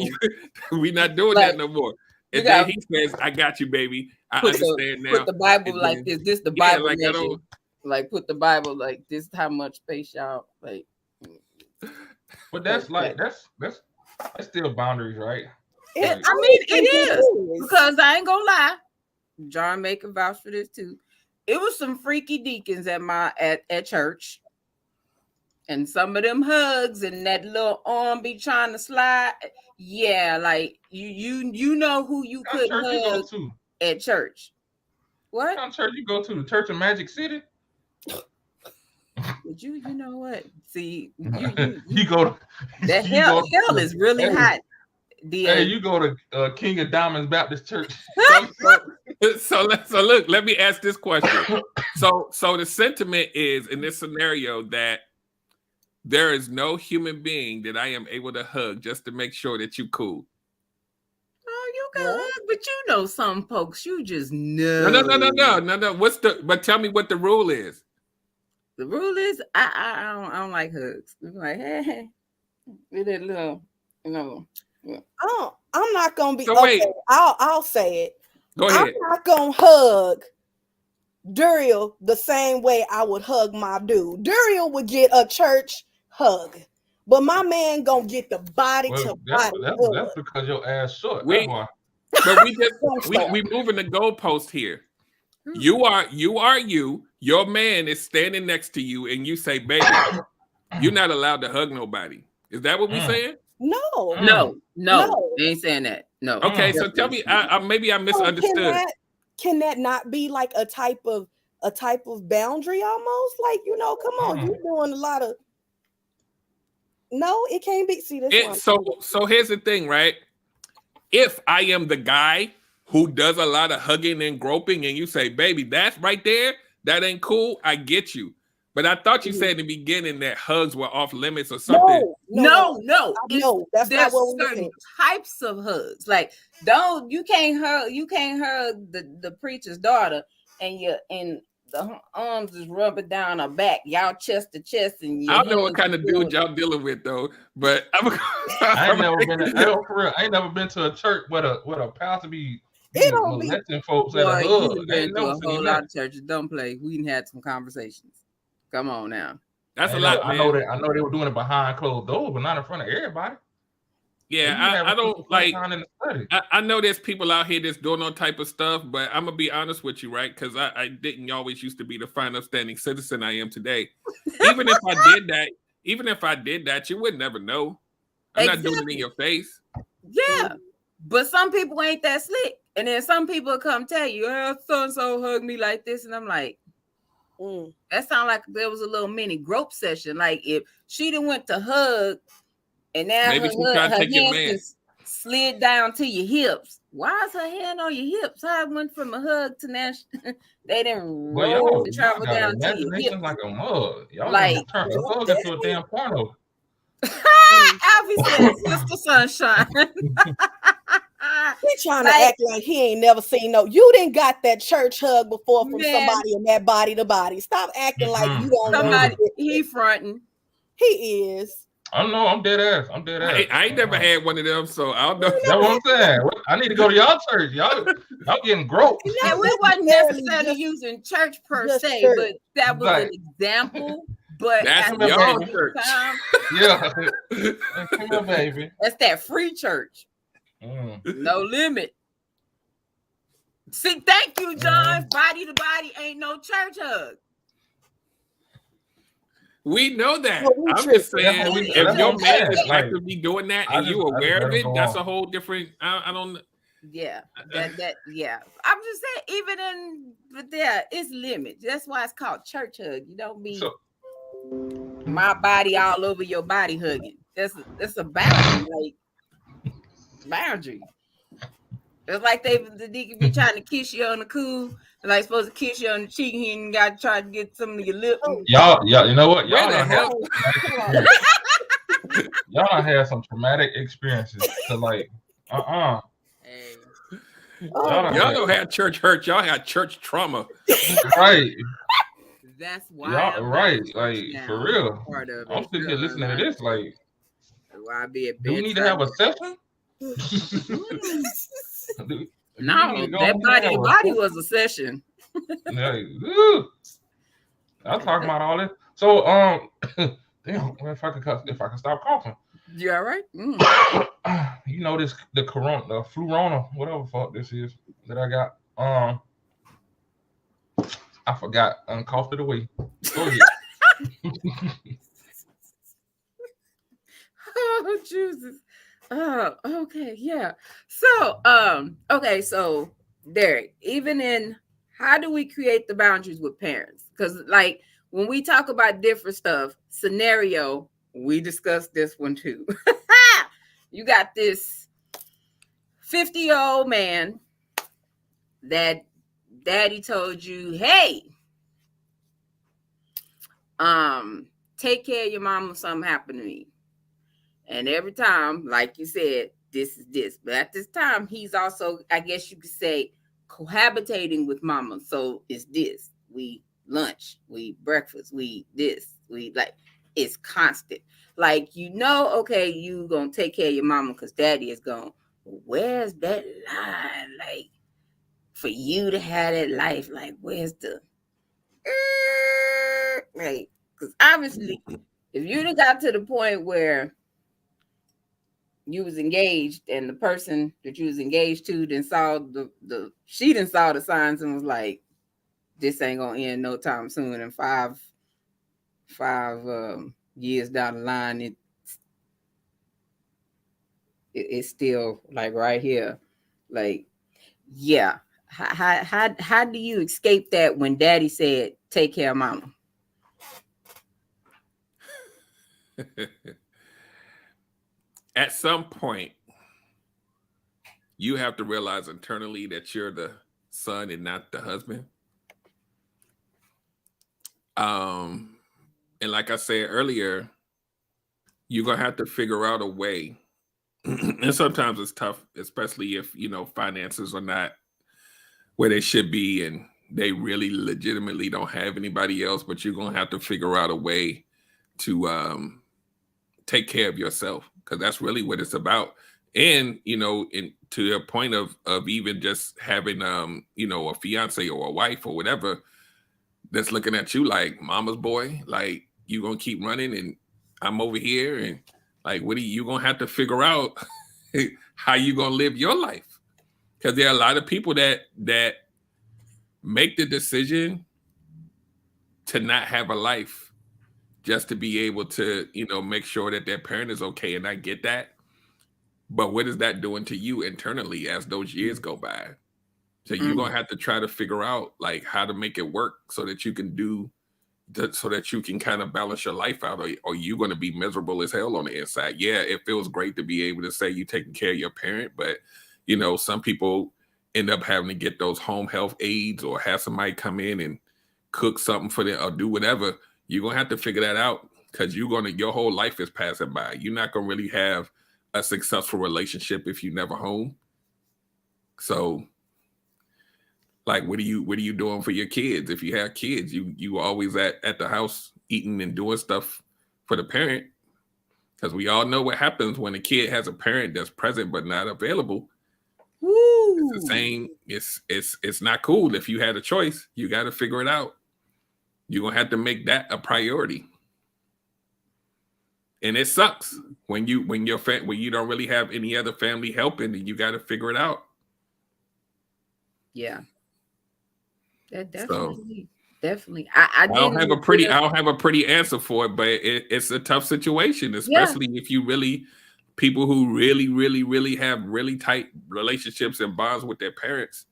we're not doing that no more. And then he says, I got you, baby. I understand now. Put the Bible like this. This the Bible. Like put the Bible like this. How much space y'all like? But that's still boundaries, right? It is because I ain't gonna lie. John make a vouch for this too. It was some freaky deacons at church, and some of them hugs and that little arm be trying to slide. Yeah, like you know who you could hug at church. What kind of church you go to? The Church of Magic City? But you know what? See, you go to that hell is really hot. Hey, you go to King of Diamonds Baptist Church. So look, let me ask this question. So the sentiment is in this scenario that there is no human being that I am able to hug just to make sure that you cool. Oh, you can hug, but you know some folks, you just know. No. But tell me what the rule is. The rule is I don't like hugs. It's like, hey, with that little, I'm not gonna be. So okay, wait. I'll say it. Go ahead. I'm not gonna hug Derrick the same way I would hug my dude. Derrick would get a church hug, but my man gonna get the body to body. That's because your ass short. We moving the goalpost here. You are you. Your man is standing next to you, and you say, "Baby, you're not allowed to hug nobody." Is that what we saying? No. They ain't saying that. No. Okay, so tell me, maybe I misunderstood. Can that not be like a type of boundary almost? Like, come on, you're doing a lot of. No, it can't be. See this one. So here's the thing, right? If I am the guy who does a lot of hugging and groping, and you say, "Baby, that's right there, that ain't cool," I get you. But I thought you said in the beginning that hugs were off limits or something. No. That's not what we're certain types of hugs. Like, you can't hug the preacher's daughter and the arms is rubbing down her back. Y'all chest to chest, and I don't know what kind of dude y'all dealing with though. But I ain't never been to a church where a pastor be molesting folks at a hug. Been to a whole lot of churches. Don't play. We didn't have some conversations. Come on now. That's a lot, man. I know they were doing it behind closed doors, but not in front of everybody. Yeah, I don't like. In the study. I know there's people out here that's doing all type of stuff, but I'm gonna be honest with you, right? Because I didn't always used to be the fine, upstanding citizen I am today. Even if I did that, you would never know. I'm not doing it in your face. Yeah, but some people ain't that slick, and then some people come tell you, "Oh, so and so hugged me like this," and I'm like, that sounds like there was a little mini grope session. Like if she done went to hug, and now maybe her hands slid down to your hips. Why is her hand on your hips? How it went from a hug to now they didn't roll and travel down to your hips like a mug. Y'all like turn a hug into a damn porno. Alfie said, "Sister Sunshine." He trying to act like he ain't never seen no. You didn't got that church hug before from somebody in that body to body. Stop acting like you don't know. He fronting. He is. I don't know. I'm dead ass. I ain't never had one of them, so I don't know. That's what I'm saying. I need to go to y'all church. Y'all getting groped. And we wasn't necessarily using church per se, but that was an example. But that's y'all church. Yeah, come on, baby. That's that free church. No limit. See, thank you, John. Body to body ain't no church hug. We know that. I'm just saying, if your man is actively doing that and you aware of it, that's a whole different. I don't. Yeah, yeah. I'm just saying, even it's limits. That's why it's called church hug. You don't be my body all over your body hugging. That's a boundary, like boundary. It's like the deacon be trying to kiss you on the cool. Like supposed to kiss you on the cheek, he ain't got to try to get some of your lip. Y'all, you know what? Y'all don't have some traumatic experiences. So like, Hey. Y'all don't have church hurt. Y'all had church trauma. Right. That's why. Y'all, right. Like for real. I'm sitting here listening to this. Like, why be a do we need to have a session? No, that body to body was a session. I'm talking about all this. So damn, if I can stop coughing. You all right? You know this the flurona, whatever fuck this is that I got. I forgot coughed it away. Go ahead. Oh Jesus. Oh, okay, yeah. So, okay, so Derrick, even in how do we create the boundaries with parents? Because like when we talk about different stuff, scenario, we discussed this one too. You got this 50-year-old man that daddy told you, hey, take care of your mom if something happened to me. And every time, like you said, this is this. But at this time, he's also, I guess you could say, cohabitating with mama. So it's this. We lunch, we breakfast, we this, we like, it's constant. Like, okay, you gonna take care of your mama because daddy is gone. Where's that line? Like, for you to have that life, like, where's the right? Because obviously, if you done got to the point where you was engaged and the person that you was engaged to then saw she done saw the signs and was like, this ain't gonna end no time soon. And five years down the line, it's still like right here. Like, yeah. How do you escape that when daddy said, take care of mama? At some point, you have to realize internally that you're the son and not the husband. And like I said earlier, you're gonna have to figure out a way. And sometimes it's tough, especially if finances are not where they should be and they really legitimately don't have anybody else, but you're gonna have to figure out a way to take care of yourself, because that's really what it's about. And to the point of even just having a fiance or a wife or whatever that's looking at you like mama's boy, like you gonna keep running and I'm over here, and like, what are you gonna have to figure out how you gonna live your life? Because there are a lot of people that make the decision to not have a life just to be able to, make sure that their parent is okay. And I get that. But what is that doing to you internally as those years go by? So you're going to have to try to figure out like how to make it work so that you can so that you can kind of balance your life out, or you're going to be miserable as hell on the inside. Yeah, it feels great to be able to say you're taking care of your parent, but some people end up having to get those home health aides or have somebody come in and cook something for them or do whatever. You're going to have to figure that out because your whole life is passing by. You're not going to really have a successful relationship if you're never home. So like, what are you doing for your kids? If you have kids, you always at the house eating and doing stuff for the parent. Because we all know what happens when a kid has a parent that's present but not available. Woo. It's the same. It's not cool. If you had a choice, you got to figure it out. You're gonna have to make that a priority. And it sucks when you don't really have any other family helping, and you got to figure it out. Yeah. That definitely. I don't have a pretty answer for it, but it's a tough situation, especially if you people who really have really tight relationships and bonds with their parents.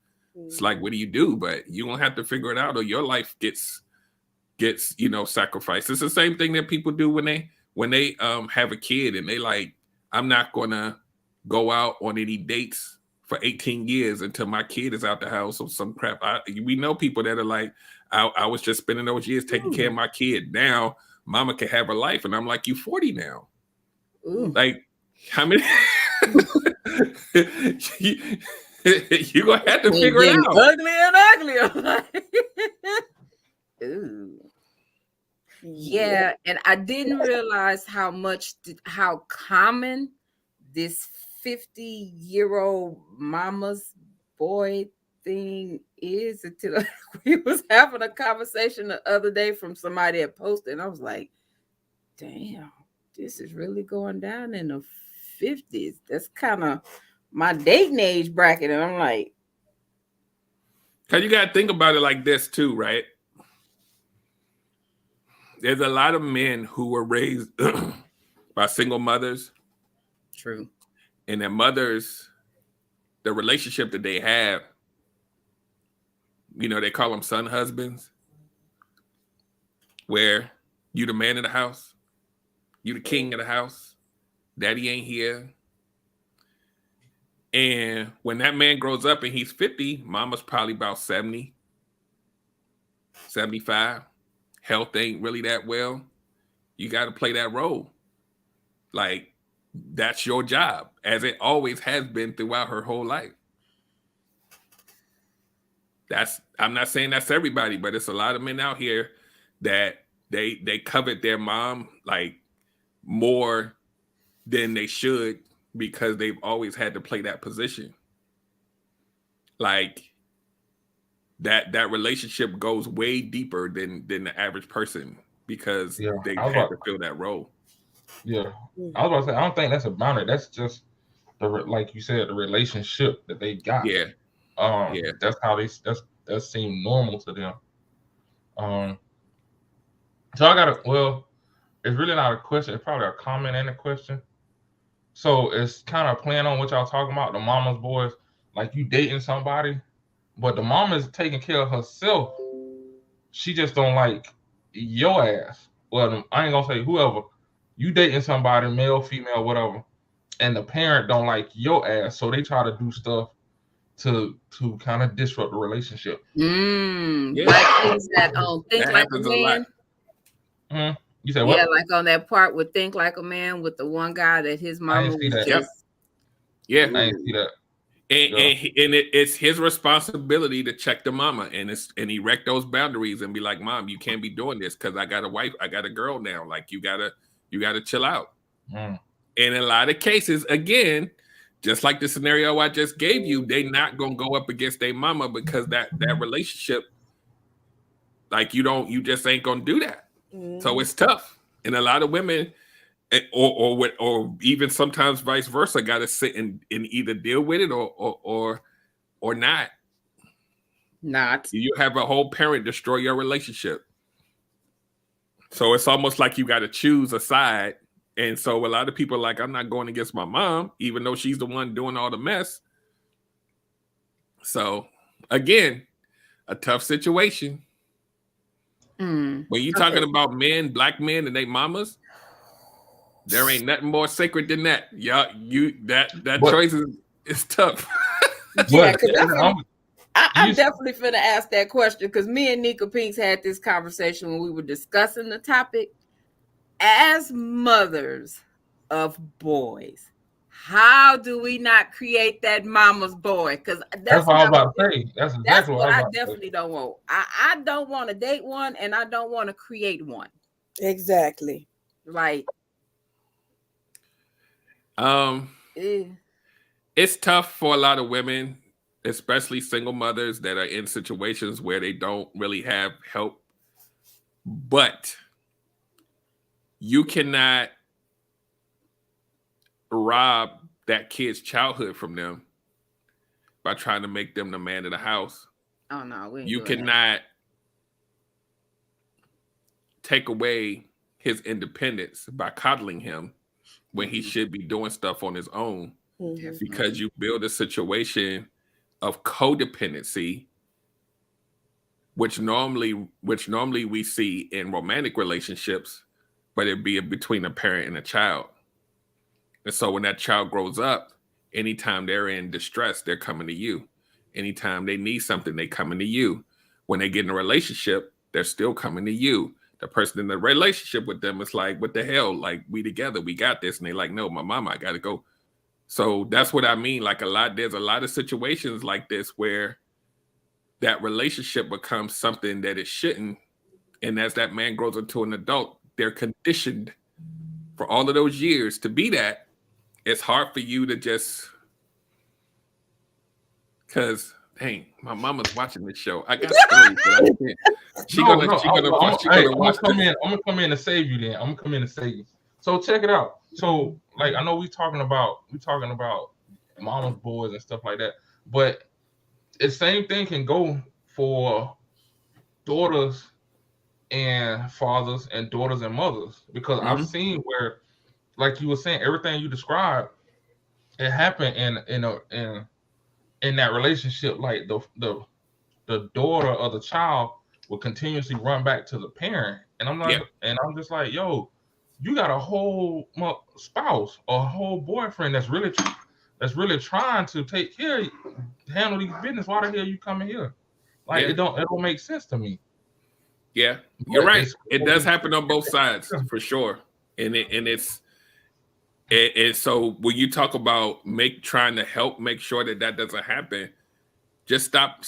It's like, what do you do? But you're gonna have to figure it out, or your life gets sacrificed. It's the same thing that people do when they have a kid and they like, I'm not gonna go out on any dates for 18 years until my kid is out the house or some crap. We know people that are like, I was just spending those years taking care of my kid. Now mama can have a life. And I'm like, you 40 now. Ooh. Like, how many? You're going to have to figure it out. Uglier and uglier. Ooh. Yeah. And I didn't realize how common this 50-year-old mama's boy thing is until we was having a conversation the other day from somebody that posted, and I was like, damn, this is really going down in the 50s. That's kind of my dating age bracket. And I'm like, because you got to think about it like this too, right? There's a lot of men who were raised by single mothers. True. And their mothers, the relationship that they have, they call them son husbands, where you the man of the house, you the king of the house, daddy ain't here. And when that man grows up and he's 50, mama's probably about 70, 75. Health ain't really that well. You got to play that role. Like, that's your job, as it always has been throughout her whole life. I'm not saying that's everybody, but it's a lot of men out here that they covet their mom like more than they should because they've always had to play that position. Like that relationship goes way deeper than the average person because they had to fill that role. Yeah, I was about to say, I don't think that's a boundary. That's just like you said, the relationship that they got. Yeah. That's how that seemed normal to them. So it's really not a question. It's probably a comment and a question. So it's kind of playing on what y'all talking about, the mama's boys. Like, you dating somebody, but the mama is taking care of herself. She just don't like your ass. Well, I ain't gonna say whoever. You dating somebody, male, female, whatever, and the parent don't like your ass, so they try to do stuff to kind of disrupt the relationship. Like things that think that like a man. You said what? Yeah, like on that part with Think Like a Man with the one guy that his mama was just. Yep. Yeah, I didn't see that. And it's his responsibility to check the mama and erect those boundaries and be like, Mom, you can't be doing this because I got a wife, I got a girl now. Like, you gotta chill out. And in a lot of cases, again, just like the scenario I just gave you, they not gonna go up against their mama because that relationship, like, you just ain't gonna do that. So it's tough. And a lot of women, or even sometimes vice versa, got to sit and either deal with it or not. You have a whole parent destroy your relationship. So it's almost like you got to choose a side. And so a lot of people are like, I'm not going against my mom, even though she's the one doing all the mess. So again, a tough situation. When you're talking about men, black men and their mamas, there ain't nothing more sacred than that. Yeah, that choice is tough. Yeah, because I'm definitely finna ask that question, because me and Nika Pinks had this conversation when we were discussing the topic. As mothers of boys, how do we not create that mama's boy? Because that's what I was about to say. That's exactly what I definitely don't want. I don't want to date one, and I don't want to create one. Exactly. Like, it's tough for a lot of women, especially single mothers that are in situations where they don't really have help. But you cannot rob that kid's childhood from them by trying to make them the man of the house. Oh no, you cannot take away his independence by coddling him when he should be doing stuff on his own, because you build a situation of codependency, which normally we see in romantic relationships, but it'd be between a parent and a child. And so when that child grows up, anytime they're in distress, they're coming to you. Anytime they need something, they coming to you. When they get in a relationship, they're still coming to you. The person in the relationship with them is like, what the hell? Like, we together, we got this. And they like, no, my mama, I got to go. So that's what I mean. Like there's a lot of situations like this where that relationship becomes something that it shouldn't. And as that man grows into an adult, they're conditioned for all of those years to be that. It's hard for you to just, because, dang, my mama's watching this show. I got stories, but I can't. I'm gonna come in and save you. Then I'm gonna come in and save you. So check it out. So like, I know we talking about mama's boys and stuff like that, but the same thing can go for daughters and fathers and daughters and mothers, because I've seen where, like you were saying, everything you described, it happened in that relationship. Like the daughter or the child will continuously run back to the parent, and I'm like, and I'm just like, yo, you got a whole spouse or a whole boyfriend that's really trying to take care of you, handle these business. Why the hell you coming here? Like, it don't make sense to me. Yeah, you're right. It does happen on both sides for sure, and it's so when you talk about trying to help make sure that doesn't happen, just stop.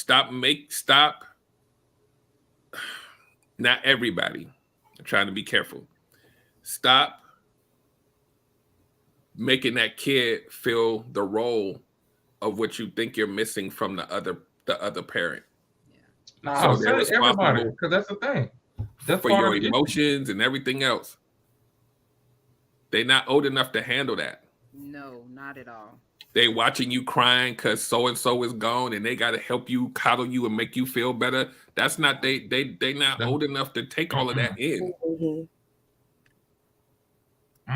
Not everybody. I'm trying to be careful. Stop making that kid feel the role of what you think you're missing from the other parent. So they're responsible, because that's the thing. That's for your emotions and everything else. They're not old enough to handle that. No, not at all. They watching you crying because so and so is gone, and they got to help you, coddle you, and make you feel better. That's not they not old enough to take all of that in.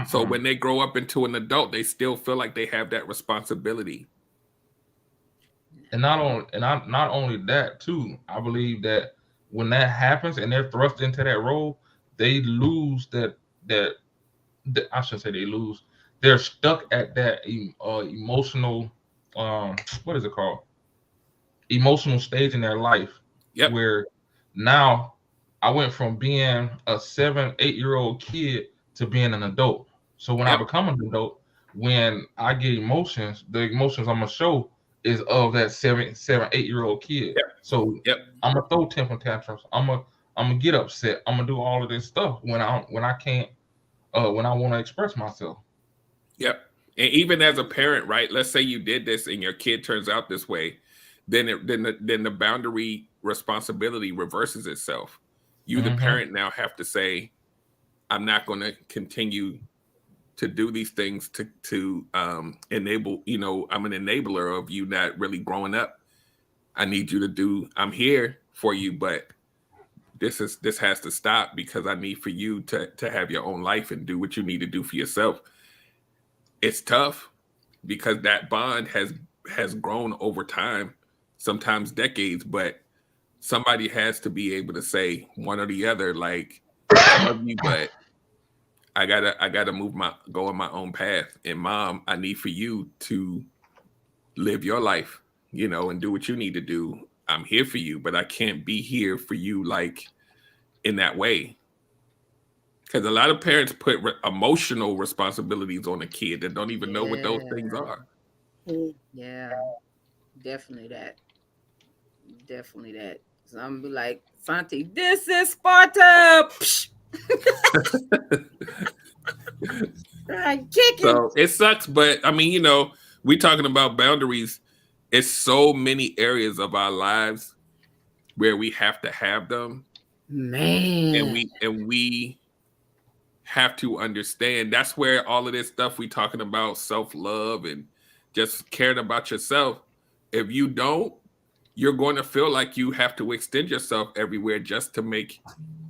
So when they grow up into an adult, they still feel like they have that responsibility. And not only that too, I believe that when that happens and they're thrust into that role, they lose that I shouldn't say they lose. They're stuck at that emotional, what is it called? Emotional stage in their life. Yep. Where now I went from being a 7-8-year-old kid to being an adult. So when I become an adult, when I get emotions, the emotions I'm gonna show is of that 7-8-year-old kid. Yep. So I'm gonna throw temper tantrums. I'm gonna get upset. I'm gonna do all of this stuff when I can't, when I want to express myself. Yep. And even as a parent, right? Let's say you did this and your kid turns out this way, then the boundary responsibility reverses itself. You, the parent, now have to say, I'm not going to continue to do these things to enable, I'm an enabler of you not really growing up. I need you to do, I'm here for you, but this has to stop because I need for you to have your own life and do what you need to do for yourself. It's tough because that bond has grown over time, sometimes decades, but somebody has to be able to say one or the other, like, I love you, but I gotta go on my own path. And mom, I need for you to live your life, and do what you need to do. I'm here for you, but I can't be here for you like in that way. Because a lot of parents put emotional responsibilities on a kid that don't even know what those things are. Yeah, definitely that. Definitely that. So I'm gonna be like, Santi, this is Sparta. So it sucks, but I mean, we talking about boundaries. It's so many areas of our lives where we have to have them, man, and we have to understand. That's where all of this stuff we talking about, self-love and just caring about yourself. If you don't, you're going to feel like you have to extend yourself everywhere just to make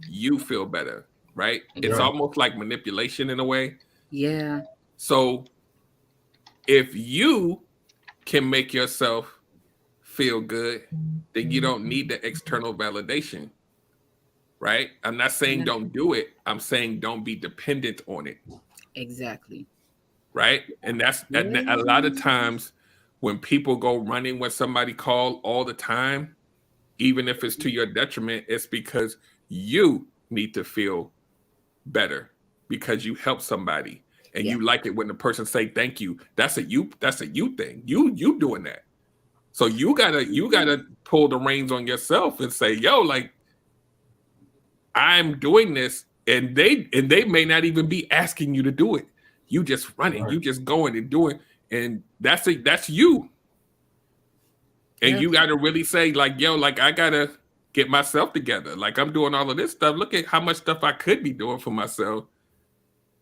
you feel better, right? Yeah. It's almost like manipulation in a way. Yeah. So if you can make yourself feel good, then you don't need the external validation, right? I'm not saying don't do it. I'm saying don't be dependent on it. Exactly. Right? And that's a lot of times when people go running when somebody call all the time, even if it's to your detriment, it's because you need to feel better because you help somebody and you like it when the person say thank you. That's a you thing. You doing that. So you gotta pull the reins on yourself and say, yo, like, I'm doing this, and they may not even be asking you to do it. You just running, you just going and doing, and that's you. And you got to really say, like, yo, like, I gotta get myself together. Like, I'm doing all of this stuff. Look at how much stuff I could be doing for myself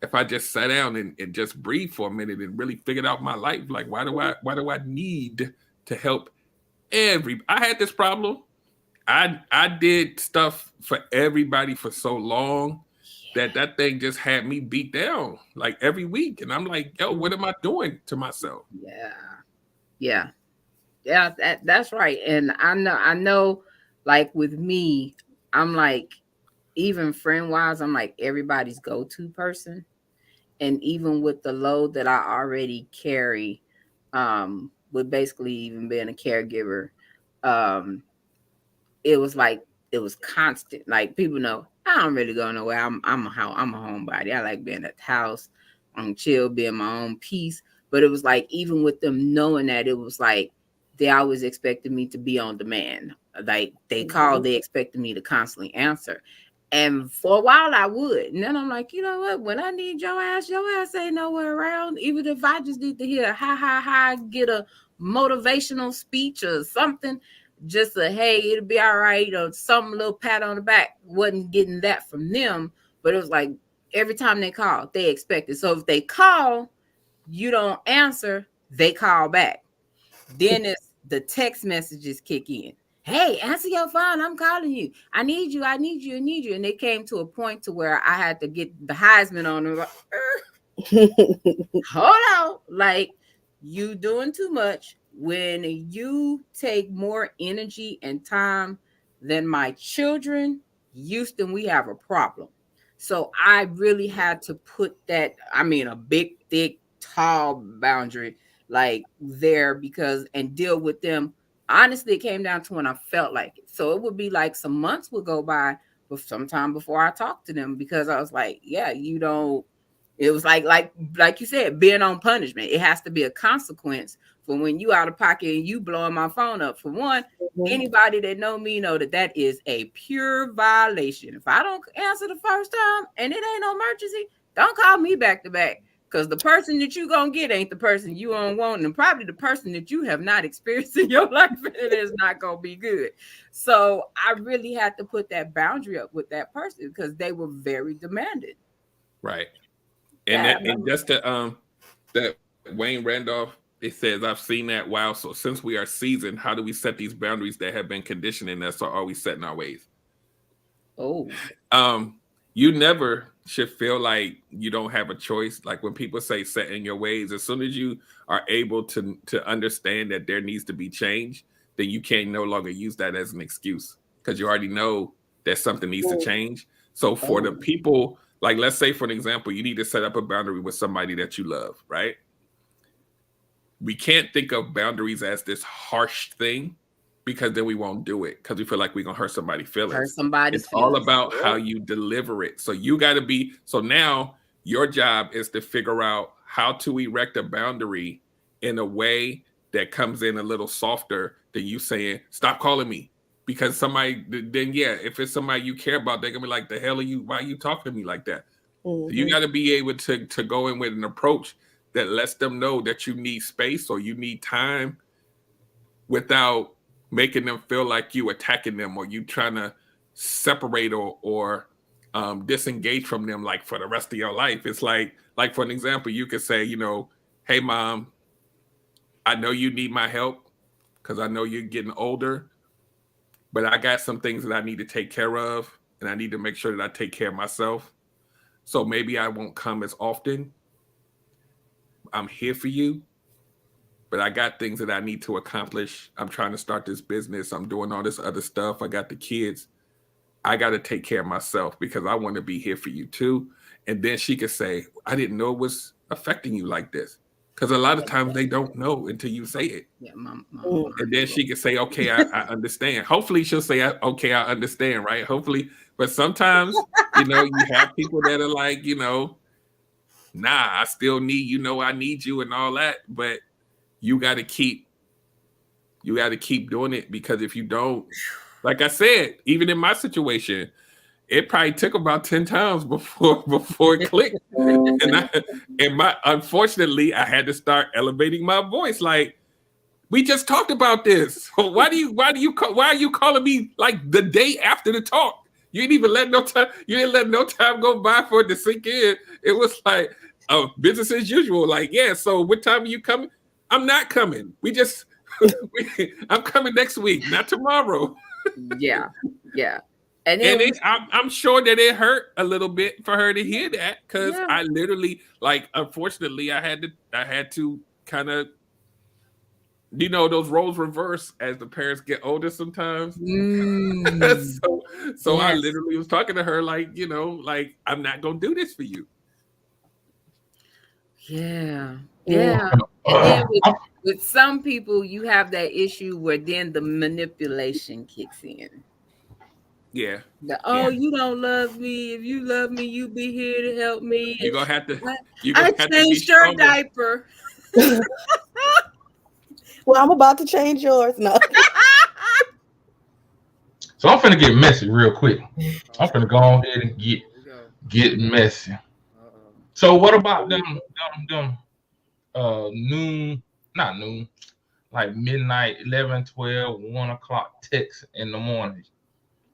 if I just sat down and just breathe for a minute and really figured out my life. Like, why do I need to help I had this problem. I did stuff for everybody for so long that thing just had me beat down like every week. And I'm like, yo, what am I doing to myself? Yeah. That's right. And I know, like with me, I'm like, even friend wise, I'm like everybody's go-to person. And even with the load that I already carry, with basically even being a caregiver, it was like it was constant. Like people know I don't really go nowhere. I'm a homebody. I like being at the house, I'm chill, being my own peace. But it was like even with them knowing that, it was like they always expected me to be on demand. Like they called, they expected me to constantly answer. And for a while I would. And then I'm like, you know what? When I need your ass ain't nowhere around. Even if I just need to hear hi, get a motivational speech or something, just a hey, it'll be all right, or some little pat on the back. Wasn't getting that from them, but it was like every time they call, they expect it. So if they call, you don't answer, they call back. Then it's the text messages kick in. Hey, answer your phone. I'm calling you. I need you. And they came to a point to where I had to get the Heisman on them. Hold on. Like, you doing too much. When you take more energy and time than my children, Houston, we have a problem. So I really had to put that, a big, thick, tall boundary like there and deal with them. Honestly, it came down to when I felt like it. So it would be like some months would go by sometime before I talked to them, because I was like, yeah, you don't. It was like you said, being on punishment. It has to be a consequence for when you out of pocket and you blowing my phone up. For one, anybody that know me know that is a pure violation. If I don't answer the first time and it ain't no emergency, don't call me back to back. Because the person that you gonna get ain't the person you don't want, and probably the person that you have not experienced in your life, and it is not gonna be good. So I really had to put that boundary up with that person because they were very demanding. Right. And and just to that Wayne Randolph, it says, I've seen that. Wow. So since we are seasoned, how do we set these boundaries that have been conditioning us, or are we set in our ways? Oh. You never should feel like you don't have a choice. Like when people say set in your ways, as soon as you are able to understand that there needs to be change, then you can no longer use that as an excuse, because you already know that something needs to change. So for the people, like let's say for an example, you need to set up a boundary with somebody that you love, right? We can't think of boundaries as this harsh thing, because then we won't do it, because we feel like we're gonna hurt somebody's feelings. Hurt somebody's It's all feelings. about how you deliver it. So you got to be. So now your job is to figure out how to erect a boundary in a way that comes in a little softer than you saying, "Stop calling me." Because somebody, then yeah, if it's somebody you care about, they're gonna be like, "The hell are you? Why are you talking to me like that?" So you got to be able to go in with an approach that lets them know that you need space or you need time, without making them feel like you attacking them or you trying to separate or disengage from them like for the rest of your life. It's like for an example, you could say, hey mom, I know you need my help because I know you're getting older, but I got some things that I need to take care of, and I need to make sure that I take care of myself. So maybe I won't come as often. I'm here for you, but I got things that I need to accomplish. I'm trying to start this business. I'm doing all this other stuff. I got the kids. I got to take care of myself because I want to be here for you too. And then she could say, I didn't know it was affecting you like this. Because a lot of times they don't know until you say it. Yeah, and then she could say, okay, I understand. Hopefully she'll say, okay, I understand, right? Hopefully. But sometimes, you have people that are like, nah, I still need, I need you and all that. But you got to keep doing it, because if you don't, like I said, even in my situation, it probably took about 10 times before it clicked. Unfortunately, I had to start elevating my voice. Like, we just talked about this. Why are you calling me like the day after the talk? You didn't even let no time go by for it to sink in. It was like, oh, business as usual. Like, yeah, so what time are you coming? I'm not coming. I'm coming next week, not tomorrow. Yeah. And I'm sure that it hurt a little bit for her to hear that, because I literally, like, unfortunately, I had to kind of, those roles reverse as the parents get older sometimes. So I literally was talking to her like, like, I'm not gonna do this for you. Yeah. And then with some people, you have that issue where then the manipulation kicks in. Yeah. You don't love me. If you love me, you be here to help me. You're gonna have to. I changed your diaper. Well, I'm about to change yours. No. So I'm finna get messy real quick. I'm finna go on ahead and get messy. So what about them noon, not noon, like midnight, 11, 12, 1 o'clock texts in the morning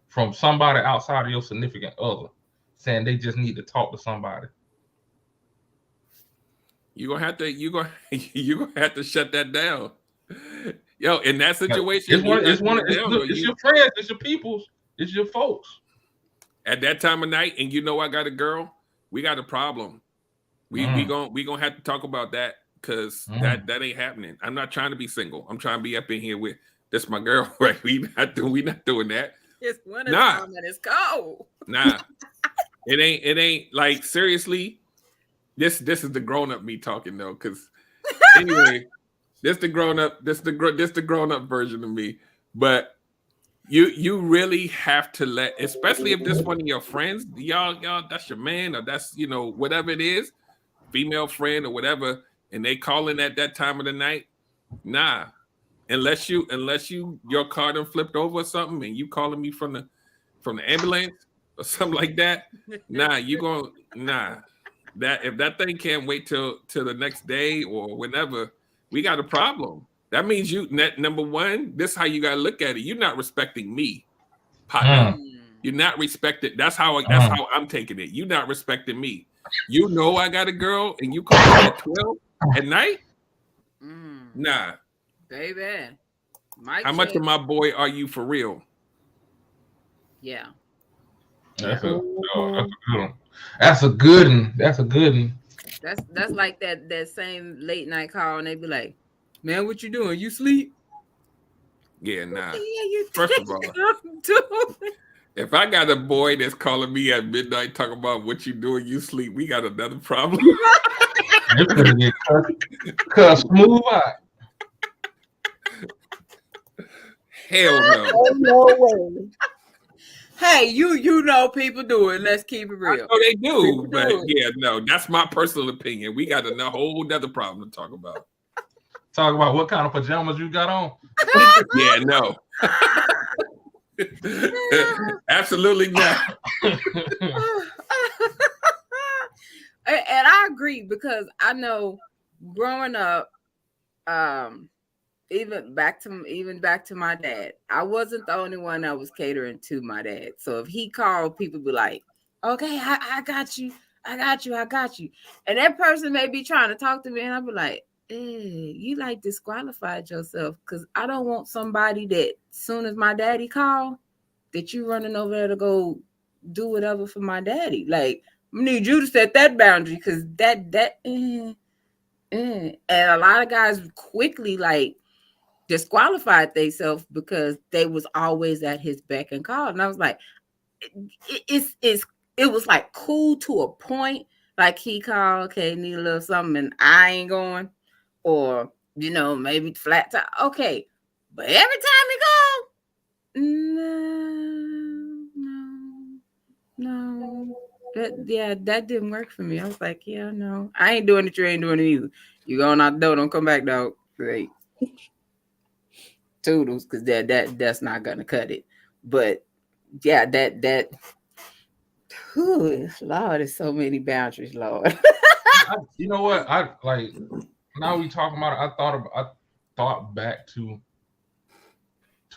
from somebody outside of your significant other saying they just need to talk to somebody? You're gonna have to shut that down. Yo, in that situation, it's your friends, it's your peoples, it's your folks. At that time of night, and I got a girl, we got a problem. We gonna have to talk about that, because that ain't happening. I'm not trying to be single. I'm trying to be up in here with this my girl, right? We not doing that. It's winter time and it's cold. Nah. It ain't like, seriously. This is the grown up me talking though, because anyway, this the grown up version of me. But you really have to let, especially if this one of your friends, y'all, that's your man, or that's whatever it is, female friend or whatever, and they calling at that time of the night. Nah, unless your car done flipped over or something, and you calling me from the ambulance or something like that. Nah, that if that thing can't wait till the next day or whenever, we got a problem. That means number one, this is how you gotta look at it. You're not respecting me, partner. You're not respecting. That's how I'm taking it. You're not respecting me. You know I got a girl, and you call me at 12 at night? Nah. Baby. How much of my boy are you for real? Yeah. That's a good one. That's a good one. That's a good one. That's like that same late night call, and they be like, "Man, what you doing? You sleep?" Yeah, nah. Yeah, you First of all, if I got a boy that's calling me at midnight talking about what you doing, you sleep, we got another problem. It's gonna get cut smooth out. Hell no. Oh, no way. Hey, you know people do it. Let's keep it real. I know they do, People but do it. yeah, no, that's my personal opinion. We got a whole other problem to talk about. Talk about what kind of pajamas you got on. Yeah, no. Absolutely not. And I agree, because I know growing up, even back to my dad, I wasn't the only one that was catering to my dad. So if he called, people be like, "Okay, I got you, I got you, I got you," and that person may be trying to talk to me, and I'll be like, "Hey, you like disqualified yourself, because I don't want somebody that soon as my daddy call, that you running over there to go do whatever for my daddy. Like, I need you to set that boundary, because and a lot of guys quickly like disqualified themselves because they was always at his beck and call. And I was like, it was like cool to a point. Like, he called, okay, need a little something, and I ain't going, or maybe flat tire. Okay, but every time he go, no, that didn't work for me. I was like, yeah, no, I ain't doing it. You ain't doing it either. You going out the door, don't come back, dog. Like, toodles, because that's not gonna cut it. But yeah, that whew, Lord, there's so many boundaries, Lord. You know what? I like now we talking about it. I thought back to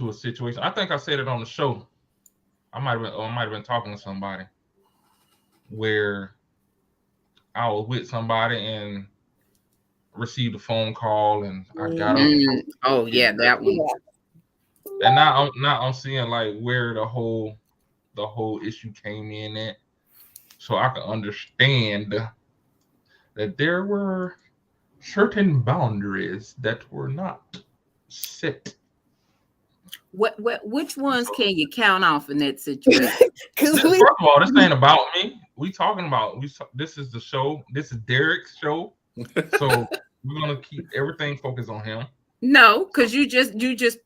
a situation. I think I said it on the show. I might have been talking to somebody where I was with somebody and received a phone call, and I got up. Oh yeah, that one. And now I'm seeing like where the whole issue came in at, so I can understand that there were certain boundaries that were not set. Which ones can you count off in that situation? First of all, this ain't about me. This is the show. This is Derrick's show. So we're gonna keep everything focused on him. No, because you just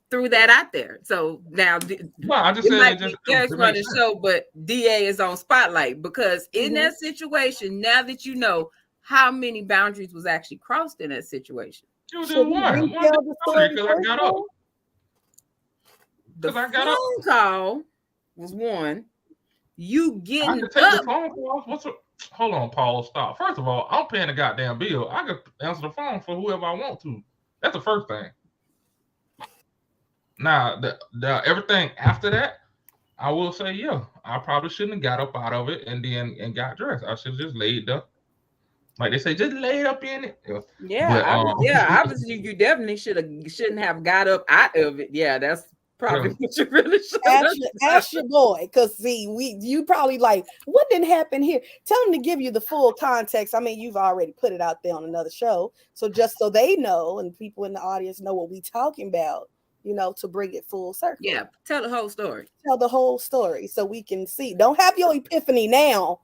threw that out there. So now, Well, I just said Derrick's running the show, but DA is on spotlight, because in that situation, now that you know how many boundaries was actually crossed in that situation. Should we retell the story because I got up. The phone call was one. You getting I can take the phone call. Hold on, Paul. Stop. First of all, I'm paying the goddamn bill. I can answer the phone for whoever I want to. That's the first thing. Now, the everything after that, I will say, yeah, I probably shouldn't have got up out of it and got dressed. I should have just laid up. Like they say, just lay up in it. Yeah, obviously you definitely shouldn't have got up out of it. Yeah, that's probably what you really should ask your boy, because see, you probably like, what didn't happen here? Tell him to give you the full context. I mean, you've already put it out there on another show, so just so they know and people in the audience know what we talking about, to bring it full circle. Yeah, tell the whole story. Tell the whole story so we can see. Don't have your epiphany now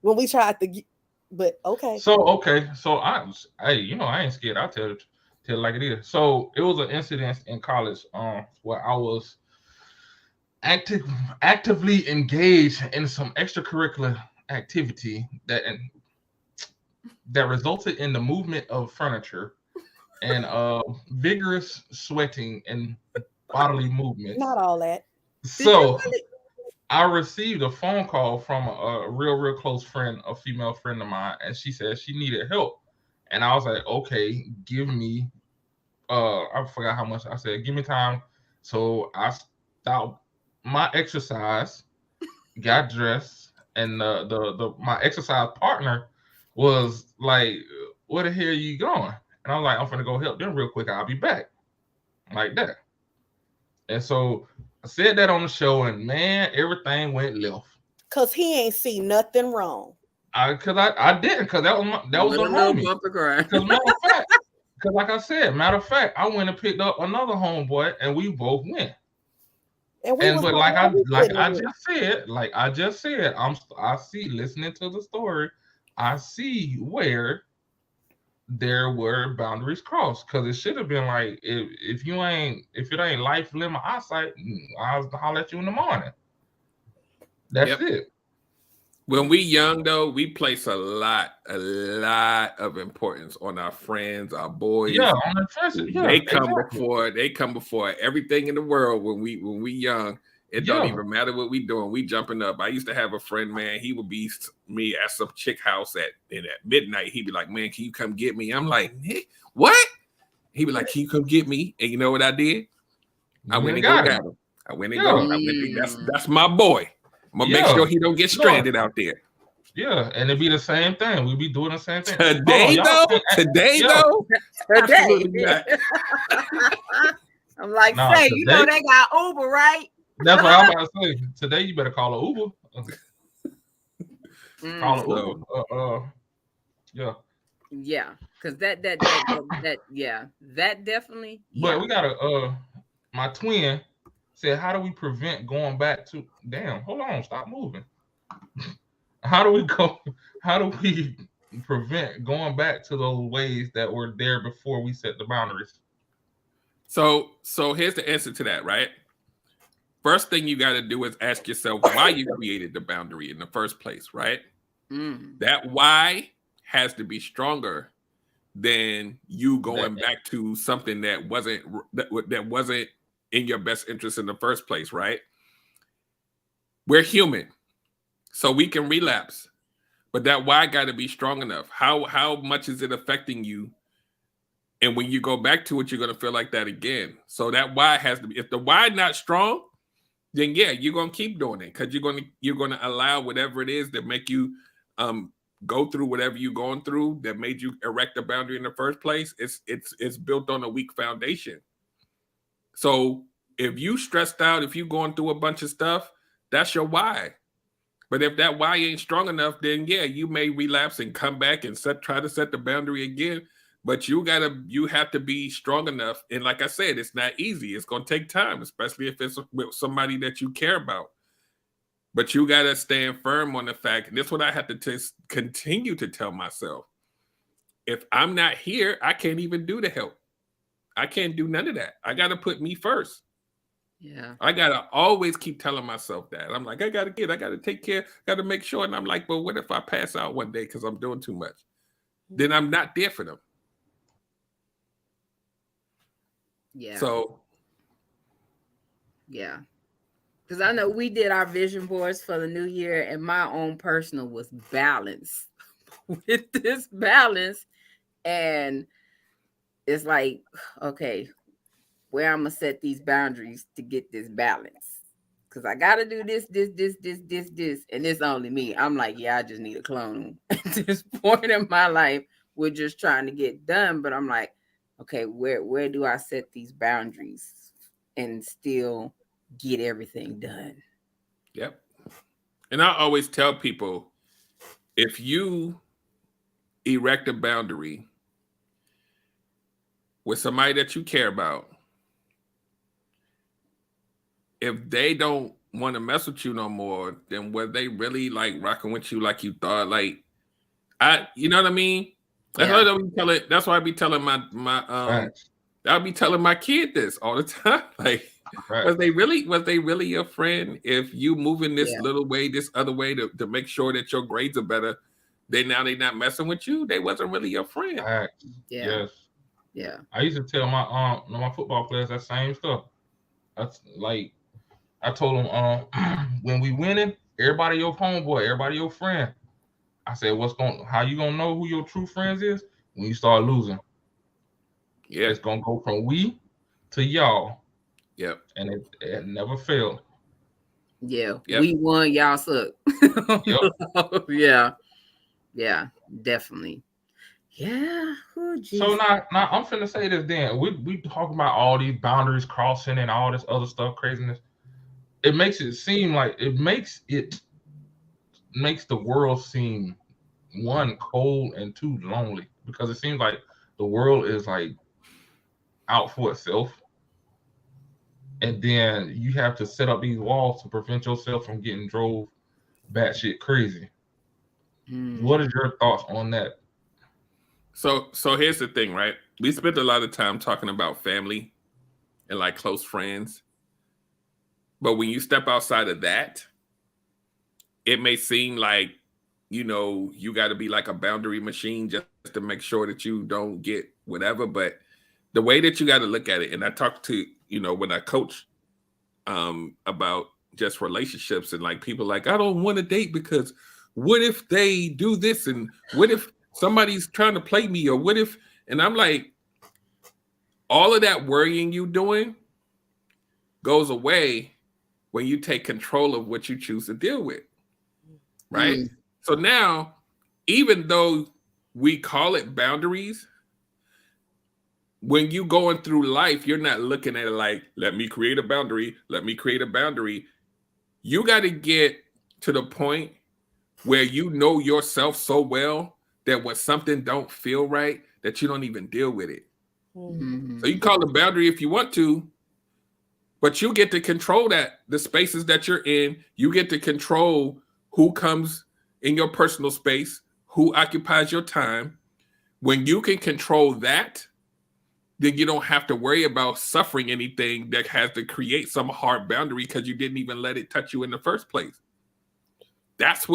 when we try to. But okay. So I ain't scared. I tell it like it is. So it was an incident in college, where I was actively engaged in some extracurricular activity that resulted in the movement of furniture and vigorous sweating and bodily movements. Not all that. So I received a phone call from a real close friend, a female friend of mine, and she said she needed help. And I was like, okay, give me, I forgot how much. I said, give me time. So I stopped my exercise, got dressed, and the my exercise partner was like, "Where the hell are you going?" And I'm like, "I'm gonna go help them real quick. I'll be back," like that. And so I said that on the show, and man, everything went left. Cause he ain't see nothing wrong. I didn't, cause that was a homie. Cause like I said, matter of fact, I went and picked up another homeboy, and we both went. And but like I just said, I see, listening to the story, I see where there were boundaries crossed, because it should have been like, if it ain't life limit eyesight, I'll holler at you in the morning. That's it. When we young though, we place a lot of importance on our friends, our boys. Yeah, on the friendship. Yeah, they come before everything in the world. When we young, it don't even matter what we doing. We jumping up. I used to have a friend, man. He would be me at some chick house at midnight. He'd be like, "Man, can you come get me?" I'm like, "Nick, what?" He'd be like, "Can you come get me?" And you know what I did? I went and got him. I went and go. That's my boy. I'm gonna make sure he don't get stranded out there. Yeah, and it'd be the same thing. We'd be doing the same thing. Today, though, absolutely not. I'm like, say, you know they got Uber, right? That's what I'm about to say. Today, you better call an Uber. Call an Uber. Yeah, because that definitely. But we gotta. My twin said, "How do we prevent going back to?" Damn, hold on, stop moving. How do we prevent going back to those ways that were there before we set the boundaries? So here's the answer to that, right? First thing you got to do is ask yourself why you created the boundary in the first place, right? That why has to be stronger than you going back to something that wasn't in your best interest in the first place, right? We're human, so we can relapse, but that why got to be strong enough. How much is it affecting you? And when you go back to it, you're gonna feel like that again. So that why has to be. If the why not strong, then yeah, you're gonna keep doing it, because you're gonna allow whatever it is that make you go through whatever you're going through that made you erect a boundary in the first place. It's built on a weak foundation. So if you stressed out, if you going through a bunch of stuff, that's your why. But if that why ain't strong enough, then yeah, you may relapse and come back and try to set the boundary again. But you have to be strong enough. And like I said, it's not easy. It's gonna take time, especially if it's with somebody that you care about. But you gotta stand firm on the fact, and this is what I have to continue to tell myself. If I'm not here, I can't even do the help. I can't do none of that. I gotta put me first. Yeah. I gotta always keep telling myself that. I'm like, I gotta take care, gotta make sure. And I'm like, but what if I pass out one day because I'm doing too much? Then I'm not there for them. Yeah. So. Yeah. Because I know we did our vision boards for the new year, and my own personal was balance with this balance. And it's like, okay, where I'm going to set these boundaries to get this balance. Because I got to do this. And it's only me. I'm like, yeah, I just need a clone. At this point in my life, we're just trying to get done. But I'm like, okay, where do I set these boundaries and still get everything done? Yep. And I always tell people, if you erect a boundary with somebody that you care about, if they don't want to mess with you no more, then were they really like rocking with you like you thought? Like, you know what I mean? That's why I be telling I'll be telling my kid this all the time. Like, was they really your friend? If you moving this little way, this other way to make sure that your grades are better, they not messing with you. They wasn't really your friend. Yes. Yeah. I used to tell my football players that same stuff. That's like, I told them, when we winning, everybody your homeboy, everybody your friend. I said, how you gonna know who your true friends is? When you start losing. Yeah, it's gonna go from we to y'all. Yep. And it never failed. Yeah, Yep. we won, y'all suck. Yep. Yeah, definitely. Yeah. Oh, So geez. now I'm finna say this. Then we talking about all these boundaries crossing and all this other stuff, craziness. It makes it seem like makes the world seem one cold and two lonely because it seems like the world is like out for itself, and then you have to set up these walls to prevent yourself from getting drove batshit crazy. What Mm. is your thoughts on that? So here's the thing, right? We spent a lot of time talking about family and like close friends. But when you step outside of that, it may seem like, you got to be like a boundary machine just to make sure that you don't get whatever. But the way that you got to look at it, and I talked to, when I coach about just relationships and like people like, I don't want to date because what if they do this? And what if somebody's trying to play me? Or what if, and I'm like, all of that worrying you doing goes away when you take control of what you choose to deal with. Right. Mm. So now, even though we call it boundaries, when you going through life, you're not looking at it like, let me create a boundary. Let me create a boundary. You got to get to the point where you know yourself so well that when something don't feel right, that you don't even deal with it. Mm. So you call it a boundary if you want to, but you get to control the spaces that you're in. You get to control who comes in your personal space, who occupies your time. When you can control that, then you don't have to worry about suffering anything that has to create some hard boundary because you didn't even let it touch you in the first place. That's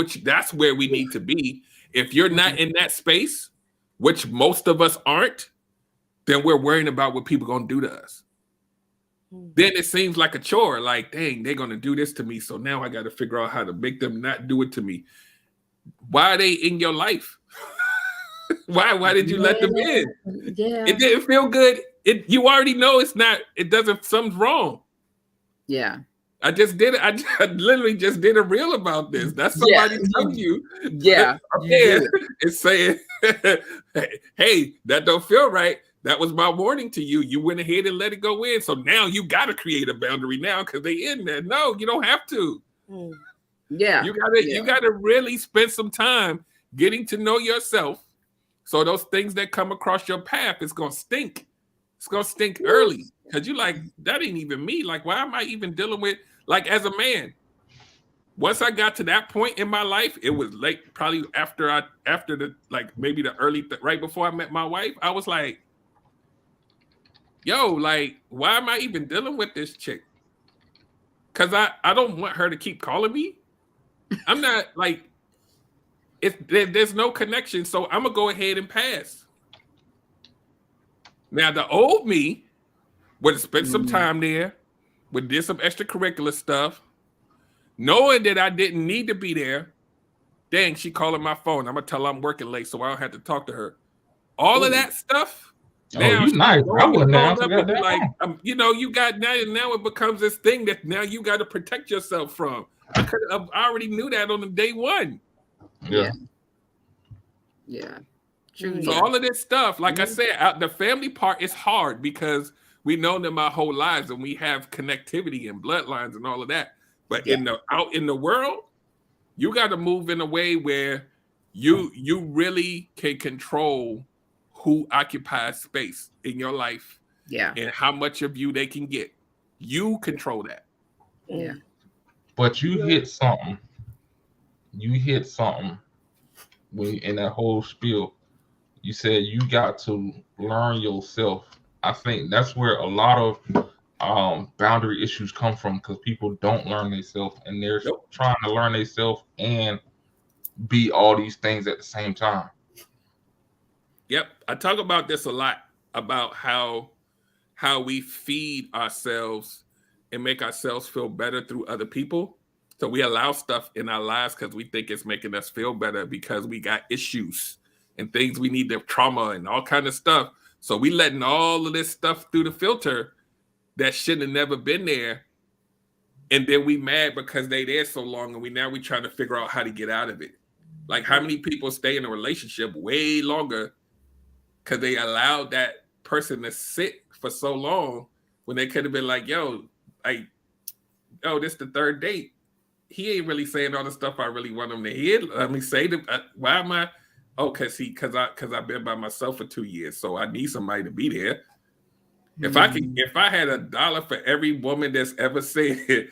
where we need to be. If you're not in that space, which most of us aren't, then we're worrying about what people are going to do to us. Then it seems like a chore. Like, dang, they're going to do this to me. So now I got to figure out how to make them not do it to me. Why are they in your life? Why did you let them in? Yeah. It didn't feel good. You already know something's wrong. Yeah. I just did it. I literally just did a reel about this. That's somebody telling you. Yeah. It's saying, hey, that don't feel right. That was my warning to you. You went ahead and let it go in. So now you got to create a boundary now because they in there. No, you don't have to. Yeah. You gotta really spend some time getting to know yourself. So those things that come across your path, it's gonna stink. It's gonna stink early because you like, that ain't even me. Like, why am I even dealing with, like, as a man? Once I got to that point in my life, it was late, probably after the like maybe the early right before I met my wife. I was like, yo, like, why am I even dealing with this chick? Because I don't want her to keep calling me. I'm not like, there's no connection, so I'm gonna go ahead and pass. Now the old me would have spent some time there, would did some extracurricular stuff, knowing that I didn't need to be there. Dang, she calling my phone. I'm gonna tell her I'm working late, so I don't have to talk to her. All of that stuff. Now you nice. I wouldn't answer up and be that like, you got now it becomes this thing that now you got to protect yourself from. I already knew that on the day one. Yeah. True. So all of this stuff, like I said, the family part is hard because we know them our whole lives and we have connectivity and bloodlines and all of that. But out in the world, you got to move in a way where you really can control who occupies space in your life, and how much of you they can get. You control that. Yeah. But you hit something. You hit something when in that whole spiel. You said you got to learn yourself. I think that's where a lot of boundary issues come from because people don't learn themselves and they're trying to learn themselves and be all these things at the same time. Yep, I talk about this a lot about how we feed ourselves and make ourselves feel better through other people. So we allow stuff in our lives because we think it's making us feel better because we got issues and things we need, the trauma and all kind of stuff. So we letting all of this stuff through the filter that shouldn't have never been there. and then we mad because they there so long, and we trying to figure out how to get out of it. Like, how many people stay in a relationship way longer because they allowed that person to sit for so long when they could have been like, yo, this the third date. He ain't really saying all the stuff I really want him to hear. Let me say why am I? Oh, because I've been by myself for 2 years, so I need somebody to be there. If I had $1 for every woman that's ever said,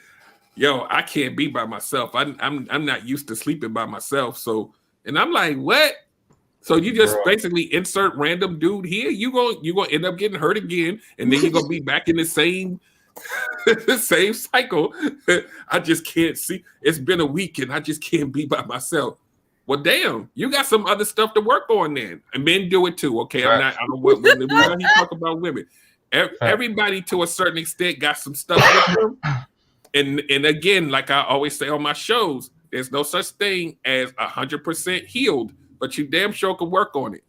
yo, I can't be by myself. I'm not used to sleeping by myself. So, and I'm like, what? So you just basically insert random dude here. You gonna end up getting hurt again, and then you're gonna be back in the same same cycle. I just can't see. It's been a week, and I just can't be by myself. Well, damn, you got some other stuff to work on then, and men do it too. Okay, I don't want women. We talk about women. Everybody to a certain extent got some stuff with them. And again, like I always say on my shows, there's no such thing as 100% healed, but you damn sure can work on it.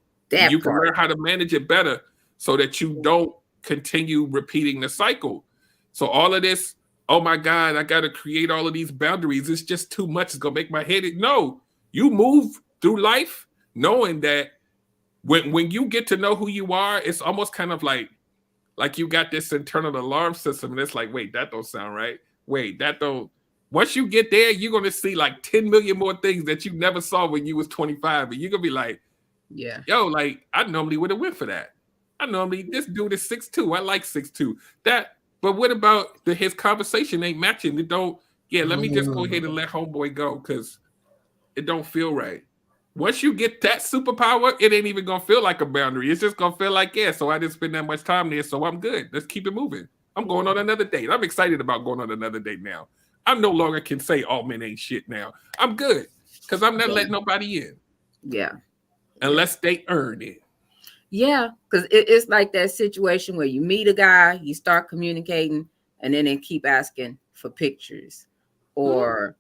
You can learn how to manage it better so that you don't continue repeating the cycle. So all of this, oh my God, I got to create all of these boundaries. It's just too much. It's going to make my head. No, you move through life knowing that when you get to know who you are, it's almost kind of like you got this internal alarm system. And it's like, wait, that don't sound right. Wait, that don't. Once you get there, you're going to see like 10 million more things that you never saw when you was 25. And you're going to be like, yeah, yo, like I normally would have went for that. This dude is 6'2". I like 6'2". But what about his conversation ain't matching? It don't, let me just go ahead and let homeboy go because it don't feel right. Once you get that superpower, it ain't even going to feel like a boundary. It's just going to feel like, so I didn't spend that much time there, so I'm good. Let's keep it moving. I'm going on another date. I'm excited about going on another date now. I no longer can say all men ain't shit now. I'm good because I'm not letting nobody in. Yeah. Unless they earn it. Yeah, because it's like that situation where you meet a guy, you start communicating, and then they keep asking for pictures. Or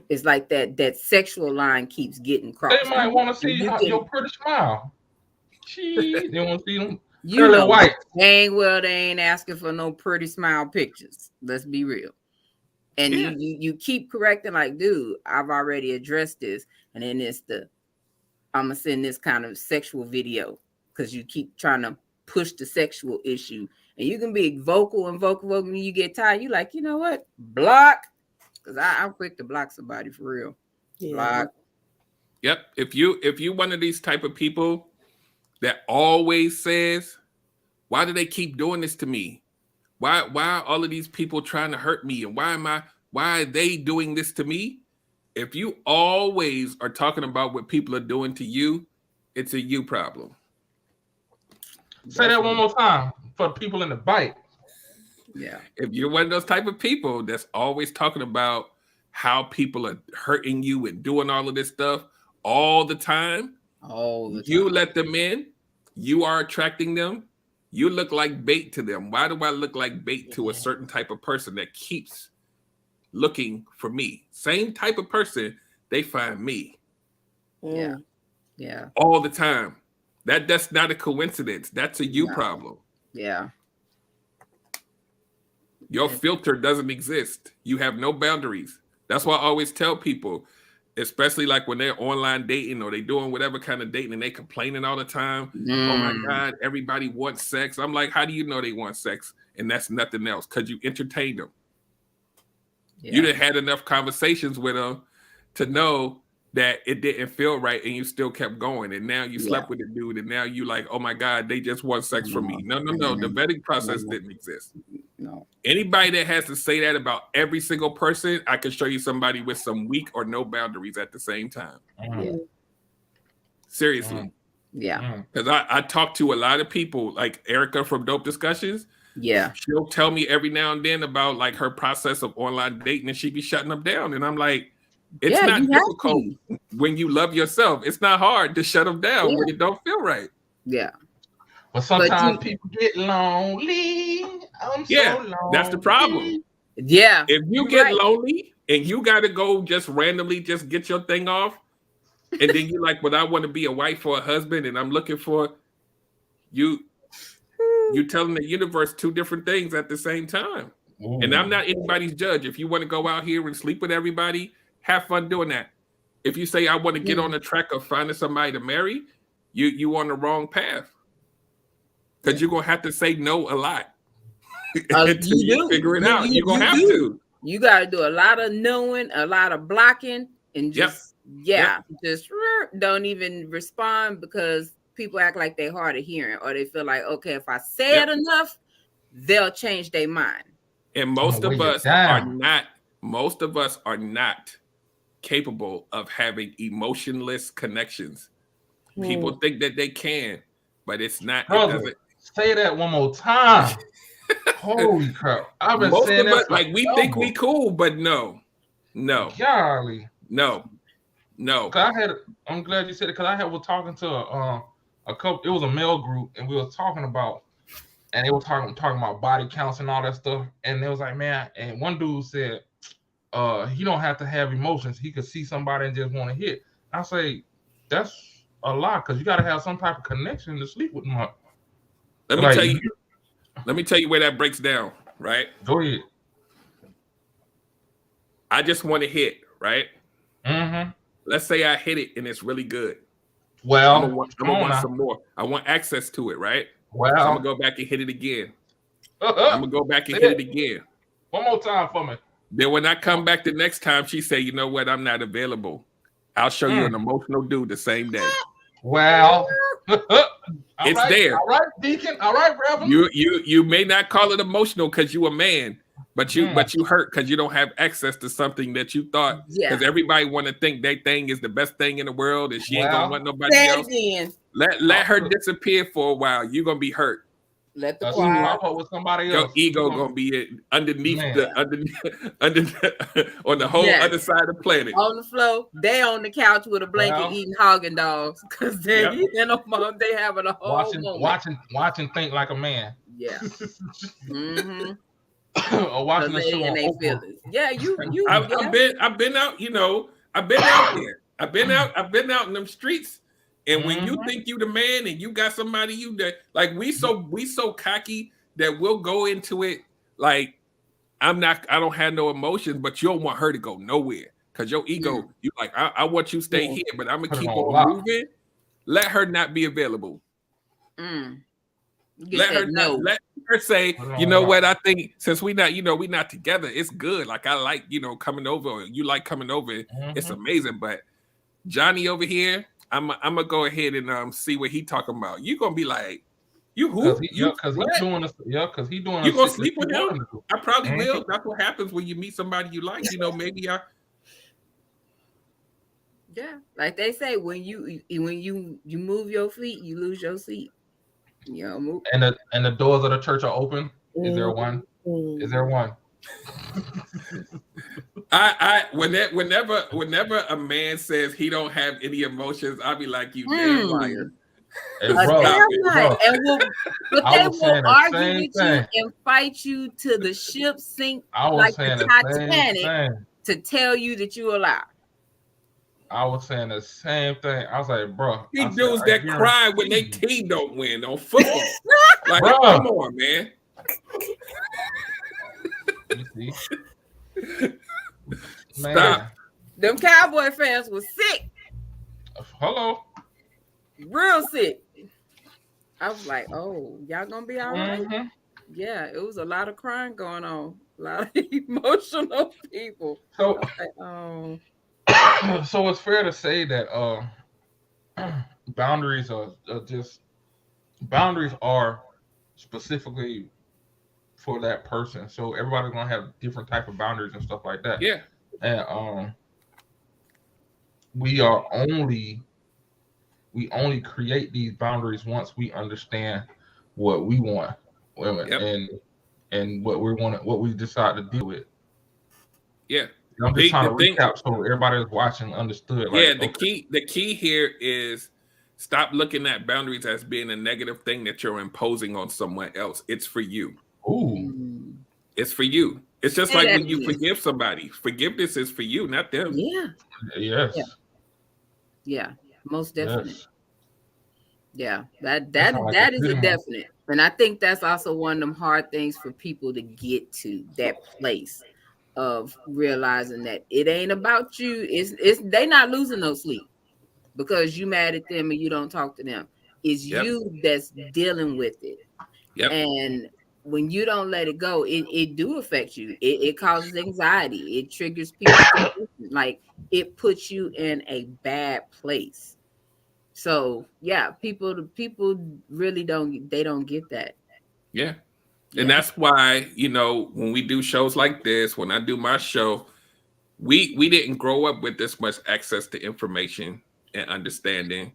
it's like that sexual line keeps getting crossed. They might want to see your pretty smile. They want to see them. You know, white. Dang well, they ain't asking for no pretty smile pictures. Let's be real. And you keep correcting, like, dude, I've already addressed this. And then it's I'm going to send this kind of sexual video because you keep trying to push the sexual issue. And you can be vocal when you get tired. You like, you know what? Block. Because I'm quick to block somebody for real. Yeah. Block. Yep. If you one of these type of people that always says, why do they keep doing this to me? Why are all of these people trying to hurt me? And why are they doing this to me? If you always are talking about what people are doing to you, it's a you problem. Say that one more time for people in the bite. Yeah. If you're one of those type of people that's always talking about how people are hurting you and doing all of this stuff all the time, you let them in, you are attracting them, you look like bait to them. Why do I look like bait to a certain type of person that keeps looking for me? Same type of person, they find me. Yeah. Yeah. All the time. That's not a coincidence. That's a you problem. Yeah. Your filter doesn't exist. You have no boundaries. That's why I always tell people, especially like when they're online dating or they doing whatever kind of dating and they complaining all the time. Oh my God, everybody wants sex. I'm like, how do you know they want sex? And that's nothing else because you entertain them. Yeah. You done had enough conversations with them to know that it didn't feel right and you still kept going. And now you slept with a dude and now you like, oh my God, they just want sex from me. No. The vetting process didn't exist. No. Anybody that has to say that about every single person, I can show you somebody with some weak or no boundaries at the same time. Yeah. Seriously. Yeah. Because I talk to a lot of people like Erica from Dope Discussions. Yeah. She'll tell me every now and then about like her process of online dating and she be shutting them down. And I'm like, it's not difficult when you love yourself. It's not hard to shut them down when it don't feel right. Yeah. But sometimes people get lonely. I'm so lonely. That's the problem. Yeah. If you get lonely and you got to go just randomly just get your thing off, and then you're like, but I want to be a wife or a husband and I'm looking for you telling the universe two different things at the same time. And I'm not anybody's judge. If you want to go out here and sleep with everybody, have fun doing that. If you say I want to get on the track of finding somebody to marry, you on the wrong path. Because you're gonna have to say no a lot. Until you figure it out. You're gonna have to. You gotta do a lot of knowing, a lot of blocking, and just just don't even respond because people act like they're hard of hearing, or they feel like, okay, if I say it enough, they'll change their mind. And most of us are not capable of having emotionless connections. People think that they can, but it's not. Brother, it doesn't. Say that one more time. Holy crap! I've been saying that. Like we think we cool, but no. Golly. No. I'm glad you said it because was talking to a couple. It was a male group, and we were talking about, and they were talking about body counts and all that stuff. And they was like, man, and one dude said, he don't have to have emotions. He could see somebody and just want to hit. I say, that's a lot because you got to have some type of connection to sleep with them. Let me tell you where that breaks down, right? Go ahead. I just want to hit, right? Mm-hmm. Let's say I hit it and it's really good. Well, I'm gonna want some more. I want access to it, right? Well, so I'm gonna go back and hit it again. I'm gonna go back and hit it again. One more time for me. Then when I come back the next time, she say, you know what? I'm not available. I'll show you an emotional dude the same day. Well, it's there. All right, Deacon. All right, Reverend. You may not call it emotional because you a man, but you hurt because you don't have access to something that you thought. Because everybody want to think that thing is the best thing in the world, and she ain't gonna want nobody else. Let her disappear for a while. You're gonna be hurt. Let the quiet with somebody else. Your ego gonna be underneath on the whole other side of the planet. On the floor, they on the couch with a blanket eating Haagen dogs because they having a whole watching think like a man. Yeah. Mm-hmm. Or watching the show on Oprah. Yeah, I've been out. I've been out there. I've been out in them streets. And when you think you the man and you got somebody like we so cocky that we'll go into it like I don't have no emotions, but you don't want her to go nowhere because your ego, you like I want you to stay here, but I'm gonna keep on moving. Let her not be available. Let her say, you know what? I think since we not together, it's good. Like I like coming over, or you like coming over. It's amazing, but Johnny over here. I'm gonna go ahead and see what he talking about. You gonna be like, you who? Because he's doing this. Yeah, because he's doing. You gonna sleep with him? I probably will. That's what happens when you meet somebody you like. Maybe I. Yeah, like they say, when you move your feet, you lose your seat. Move. And the doors of the church are open. Is there one? Is there one? Whenever a man says he don't have any emotions, I'll be like, you damn liar. Hey, bro, but they will argue with you and fight you to the ship sink like the Titanic to tell you that you a lie. I was saying the same thing. I was like, bro. These dudes that cry when their team don't win on football. Like, come on, man. You see? Stop. Them Cowboy fans were sick. Hello. Real sick. I was like, oh, y'all gonna be all right? Yeah, it was a lot of crying going on. A lot of emotional people. So, like, so it's fair to say that boundaries are specifically for that person. So everybody's gonna have different type of boundaries and stuff like that. Yeah. And we only create these boundaries once we understand what we want and what we decide to deal with. Yeah. I'm just trying to recap so everybody that's watching understood. The key here is stop looking at boundaries as being a negative thing that you're imposing on someone else. It's for you. Ooh. It's for you. It's just like when you forgive somebody. Forgiveness is for you, not them. Yeah. Yes. Yeah. Most definitely. Yes. Yeah. That is a definite. And I think that's also one of them hard things for people to get to, that place of realizing that it ain't about you. It's they not losing no sleep because you mad at them and you don't talk to them. It's you that's dealing with it. Yep. And when you don't let it go, it do affect you. It causes anxiety. It triggers people. Like it puts you in a bad place. So yeah, people really don't get that. Yeah. Yeah. And that's why, when we do shows like this, when I do my show, we didn't grow up with this much access to information and understanding.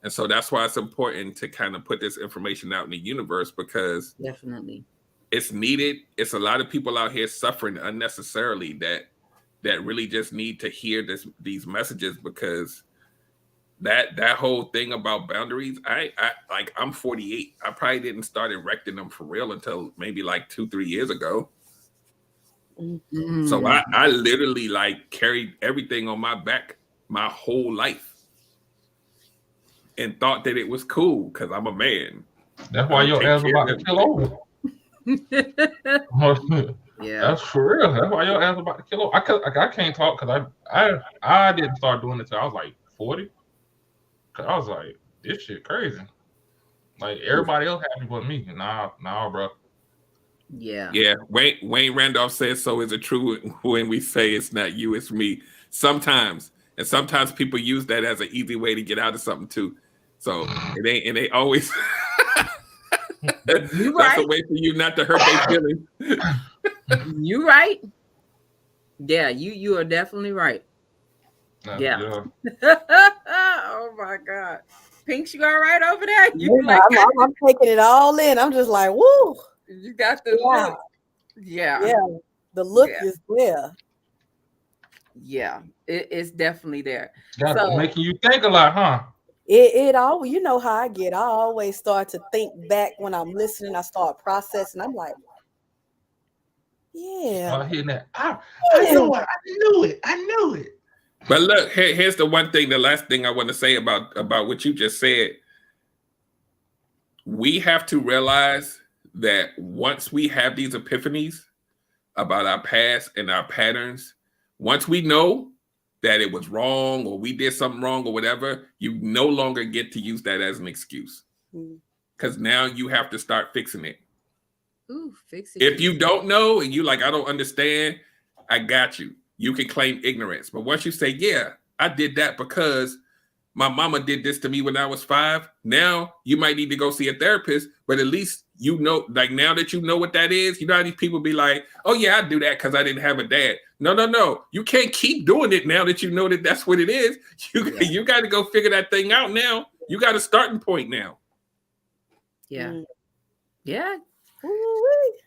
And so that's why it's important to kind of put this information out in the universe, because Definitely it's needed. It's a lot of people out here suffering unnecessarily that really just need to hear these messages, because that whole thing about boundaries, I'm 48. I probably didn't start erecting them for real until maybe like 2-3 years ago. Mm-hmm. So I literally like carried everything on my back my whole life and thought that it was cool because I'm a man. That's why your ass about to kill over. Yeah, that's for real. That's why your ass about to kill over. I can't talk because I didn't start doing it till I was like 40. Cause I was like, this shit crazy. Like everybody else happy but me. Nah, bro. Yeah. Wayne Randolph says, so is it true when we say it's not you, it's me? Sometimes. And sometimes people use that as an easy way to get out of something too. So it ain't always that's a way for you not to hurt their feelings. You right. Yeah, you are definitely right. Yeah. Oh my God. Pinks, you all right over there? I'm taking it all in. I'm just like, woo. You got the look. Yeah. Yeah. The look is there. Yeah. It's definitely there. So making you think a lot, huh? It all, you know how I get. I always start to think back when I'm listening. I start processing. I'm like, yeah. Hearing that. I know it. I knew it. But look, here's the one thing, the last thing I want to say about what you just said. We have to realize that once we have these epiphanies about our past and our patterns, once we know that it was wrong or we did something wrong or whatever, you no longer get to use that as an excuse. Because now you have to start fixing it. Ooh, fix it. If you don't know and you like, I don't understand, I got you. You can claim ignorance. But once you say, yeah, I did that because my mama did this to me when I was 5. Now you might need to go see a therapist, but at least you know, like now that you know what that is, you know how these people be like, oh yeah, I do that because I didn't have a dad. No. You can't keep doing it now that you know that that's what it is. You got to go figure that thing out now. You got a starting point now. Yeah. Yeah.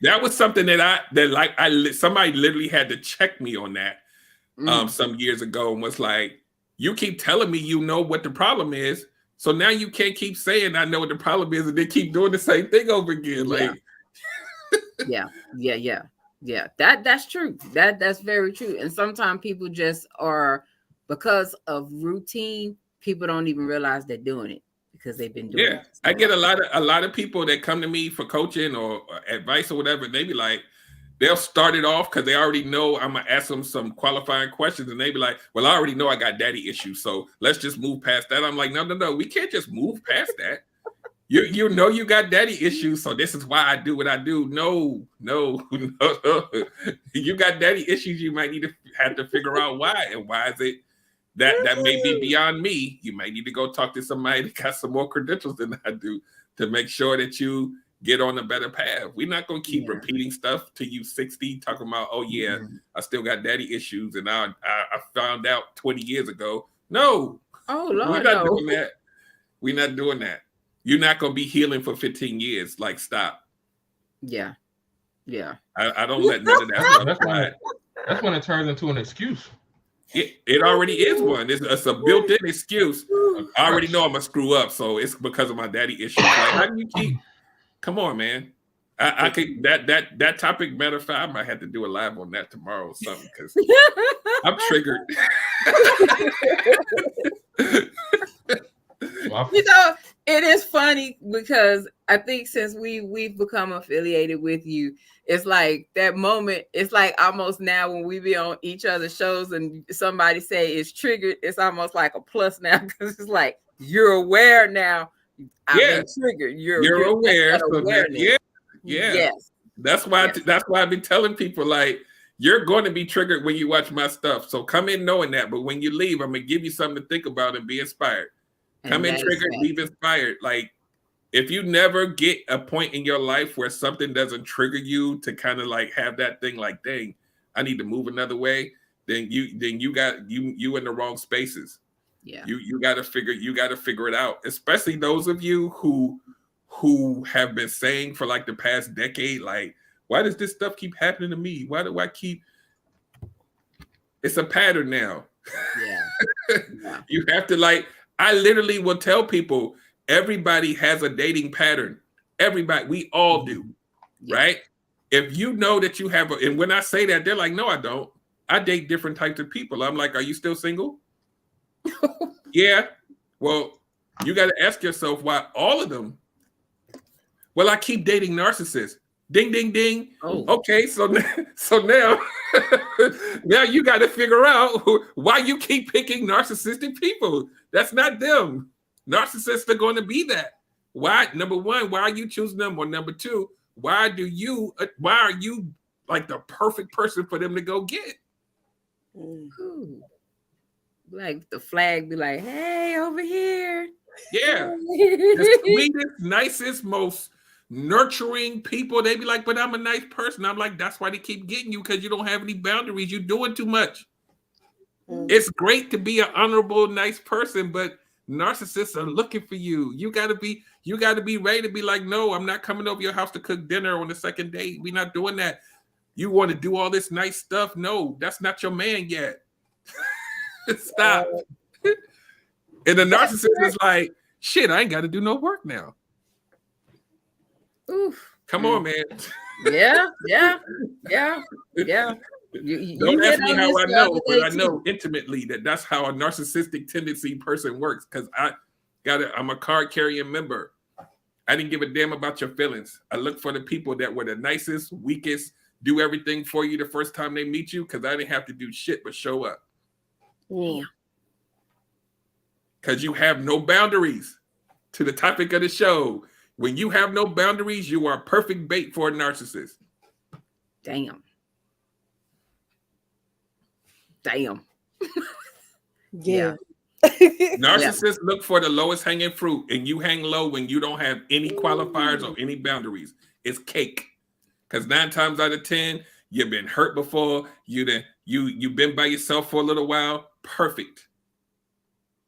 That was something that somebody literally had to check me on that some years ago and was like, you keep telling me you know what the problem is, so now you can't keep saying I know what the problem is and then keep doing the same thing over again. Like, yeah. That's true. That's very true. And sometimes people just are, because of routine, people don't even realize they're doing it because they've been doing it. I get a lot of people that come to me for coaching or advice or whatever. They be like, they'll start it off because they already know I'm gonna ask them some qualifying questions, and they be like, well, I already know I got daddy issues, so let's just move past that. I'm like, no, we can't just move past that. You know you got daddy issues, so this is why I do what I do. No. You got daddy issues, you might need to have to figure out why, and why is it that may be beyond me. You might need to go talk to somebody that got some more credentials than I do to make sure that you get on a better path. We're not going to keep repeating stuff to you 60, talking about, oh yeah, I still got daddy issues and I found out 20 years ago. No. Oh Lord, we're not doing that. We're not doing that. You're not going to be healing for 15 years. Like, stop. Yeah. I don't let none of that. That's when it turns into an excuse. It already is one. It's a built-in excuse. I already know I'm gonna screw up, so it's because of my daddy issues. Like, how do you keep? Come on, man. I could that topic. Matter of fact, I might have to do a live on that tomorrow or something because I'm triggered. You know, it is funny because I think since we've become affiliated with you, it's like that moment. It's like almost now when we be on each other's shows and somebody say it's triggered, it's almost like a plus now because it's like you're aware now. I've been triggered. You're aware. that So awareness. Yes. That's why I've been telling people like you're going to be triggered when you watch my stuff. So come in knowing that, but when you leave, I'm gonna give you something to think about and be inspired. Come in triggered, leave inspired. Like if you never get a point in your life where something doesn't trigger you to kind of like have that thing like, dang, I need to move another way, then you got you in the wrong spaces. Yeah. You got to figure it out, especially those of you who have been saying for like the past decade, like, why does this stuff keep happening to me? Why do I keep? It's a pattern now. Yeah. You have to like, I literally will tell people, everybody has a dating pattern. Everybody, we all do, right? If you know that you have, and when I say that, they're like, no, I don't. I date different types of people. I'm like, are you still single? Yeah. Well, you got to ask yourself why all of them. Well, I keep dating narcissists. Ding, ding, ding. Oh. Okay, so now, now you got to figure out why you keep picking narcissistic people. That's not them. Narcissists are going to be that. Why? Number one, why are you choosing them? Or number two, why are you like the perfect person for them to go get? Ooh. Like the flag be like, hey, over here. Yeah. The sweetest, nicest, most nurturing people, they be like, but I'm a nice person. I'm like, that's why they keep getting you, because you don't have any boundaries. You're doing too much. It's great to be an honorable, nice person, but narcissists are looking for you. You gotta be ready to be like, no, I'm not coming over your house to cook dinner on the second date. We're not doing that. You want to do all this nice stuff? No, that's not your man yet. Stop. And the narcissist is like, shit, I ain't got to do no work now. Oof. Come on, man. Yeah. Don't ask me how I know, but I know intimately that's how a narcissistic tendency person works, because I'm a card carrying member. I didn't give a damn about your feelings. I look for the people that were the nicest, weakest, do everything for you the first time they meet you, because I didn't have to do shit but show up. Yeah. Because you have no boundaries. To the topic of the show, when you have no boundaries, you are perfect bait for a narcissist. Damn. Yeah. Narcissists look for the lowest hanging fruit, and you hang low when you don't have any qualifiers or any boundaries. It's cake. Because 9 times out of 10, you've been hurt before. You've been by yourself for a little while. Perfect.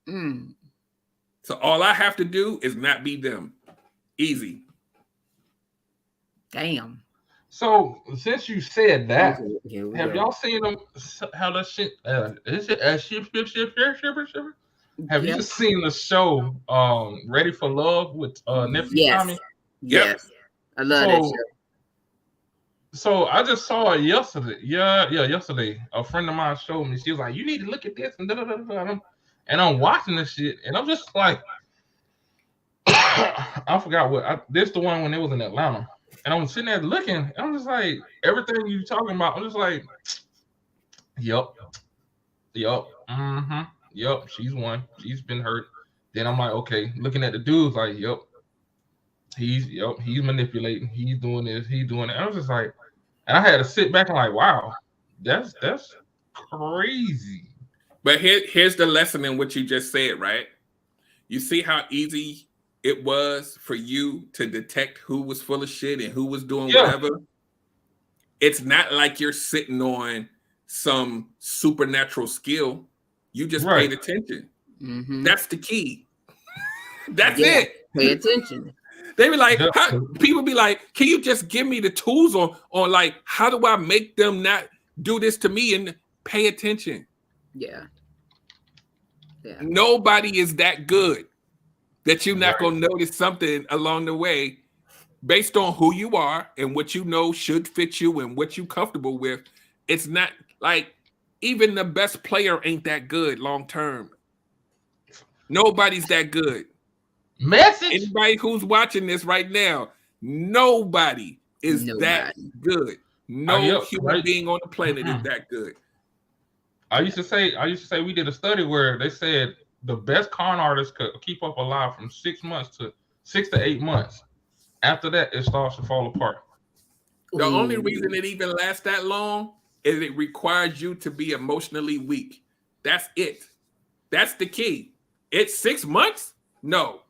So all I have to do is not be them. Easy. Damn. So since you said that, have y'all seen them? How that shit? Have you seen the show Ready for Love with nephew Tommy? Yes. I love that show. So I just saw it yesterday. Yesterday. A friend of mine showed me. She was like, "You need to look at this," and and I'm watching this shit, and I'm just like, I forgot what. This the one when it was in Atlanta, and I'm sitting there looking, and I'm just like, everything you talking about, I'm just like, yep, she's one. She's been hurt. Then I'm like, okay, looking at the dudes, like, he's manipulating, he's doing this, he's doing it. I was just like, and I had to sit back and like, wow, that's crazy. But here's the lesson in what you just said, right? You see how easy it was for you to detect who was full of shit and who was doing whatever? It's not like you're sitting on some supernatural skill. You just paid attention. That's the key. That's it. Pay attention. They be like, people be like, can you just give me the tools on like, how do I make them not do this to me? And pay attention. Yeah. Nobody is that good that you're not going to notice something along the way based on who you are and what you know should fit you and what you're comfortable with. It's not like even the best player ain't that good long term. Nobody's that good. Message. Anybody who's watching this right now, nobody is that good. No human being on the planet is that good. I used to say we did a study where they said the best con artists could keep up alive from 6 months to 6 to 8 months. After that, it starts to fall apart. The only reason it even lasts that long is it requires you to be emotionally weak. That's it. That's the key. It's 6 months? No.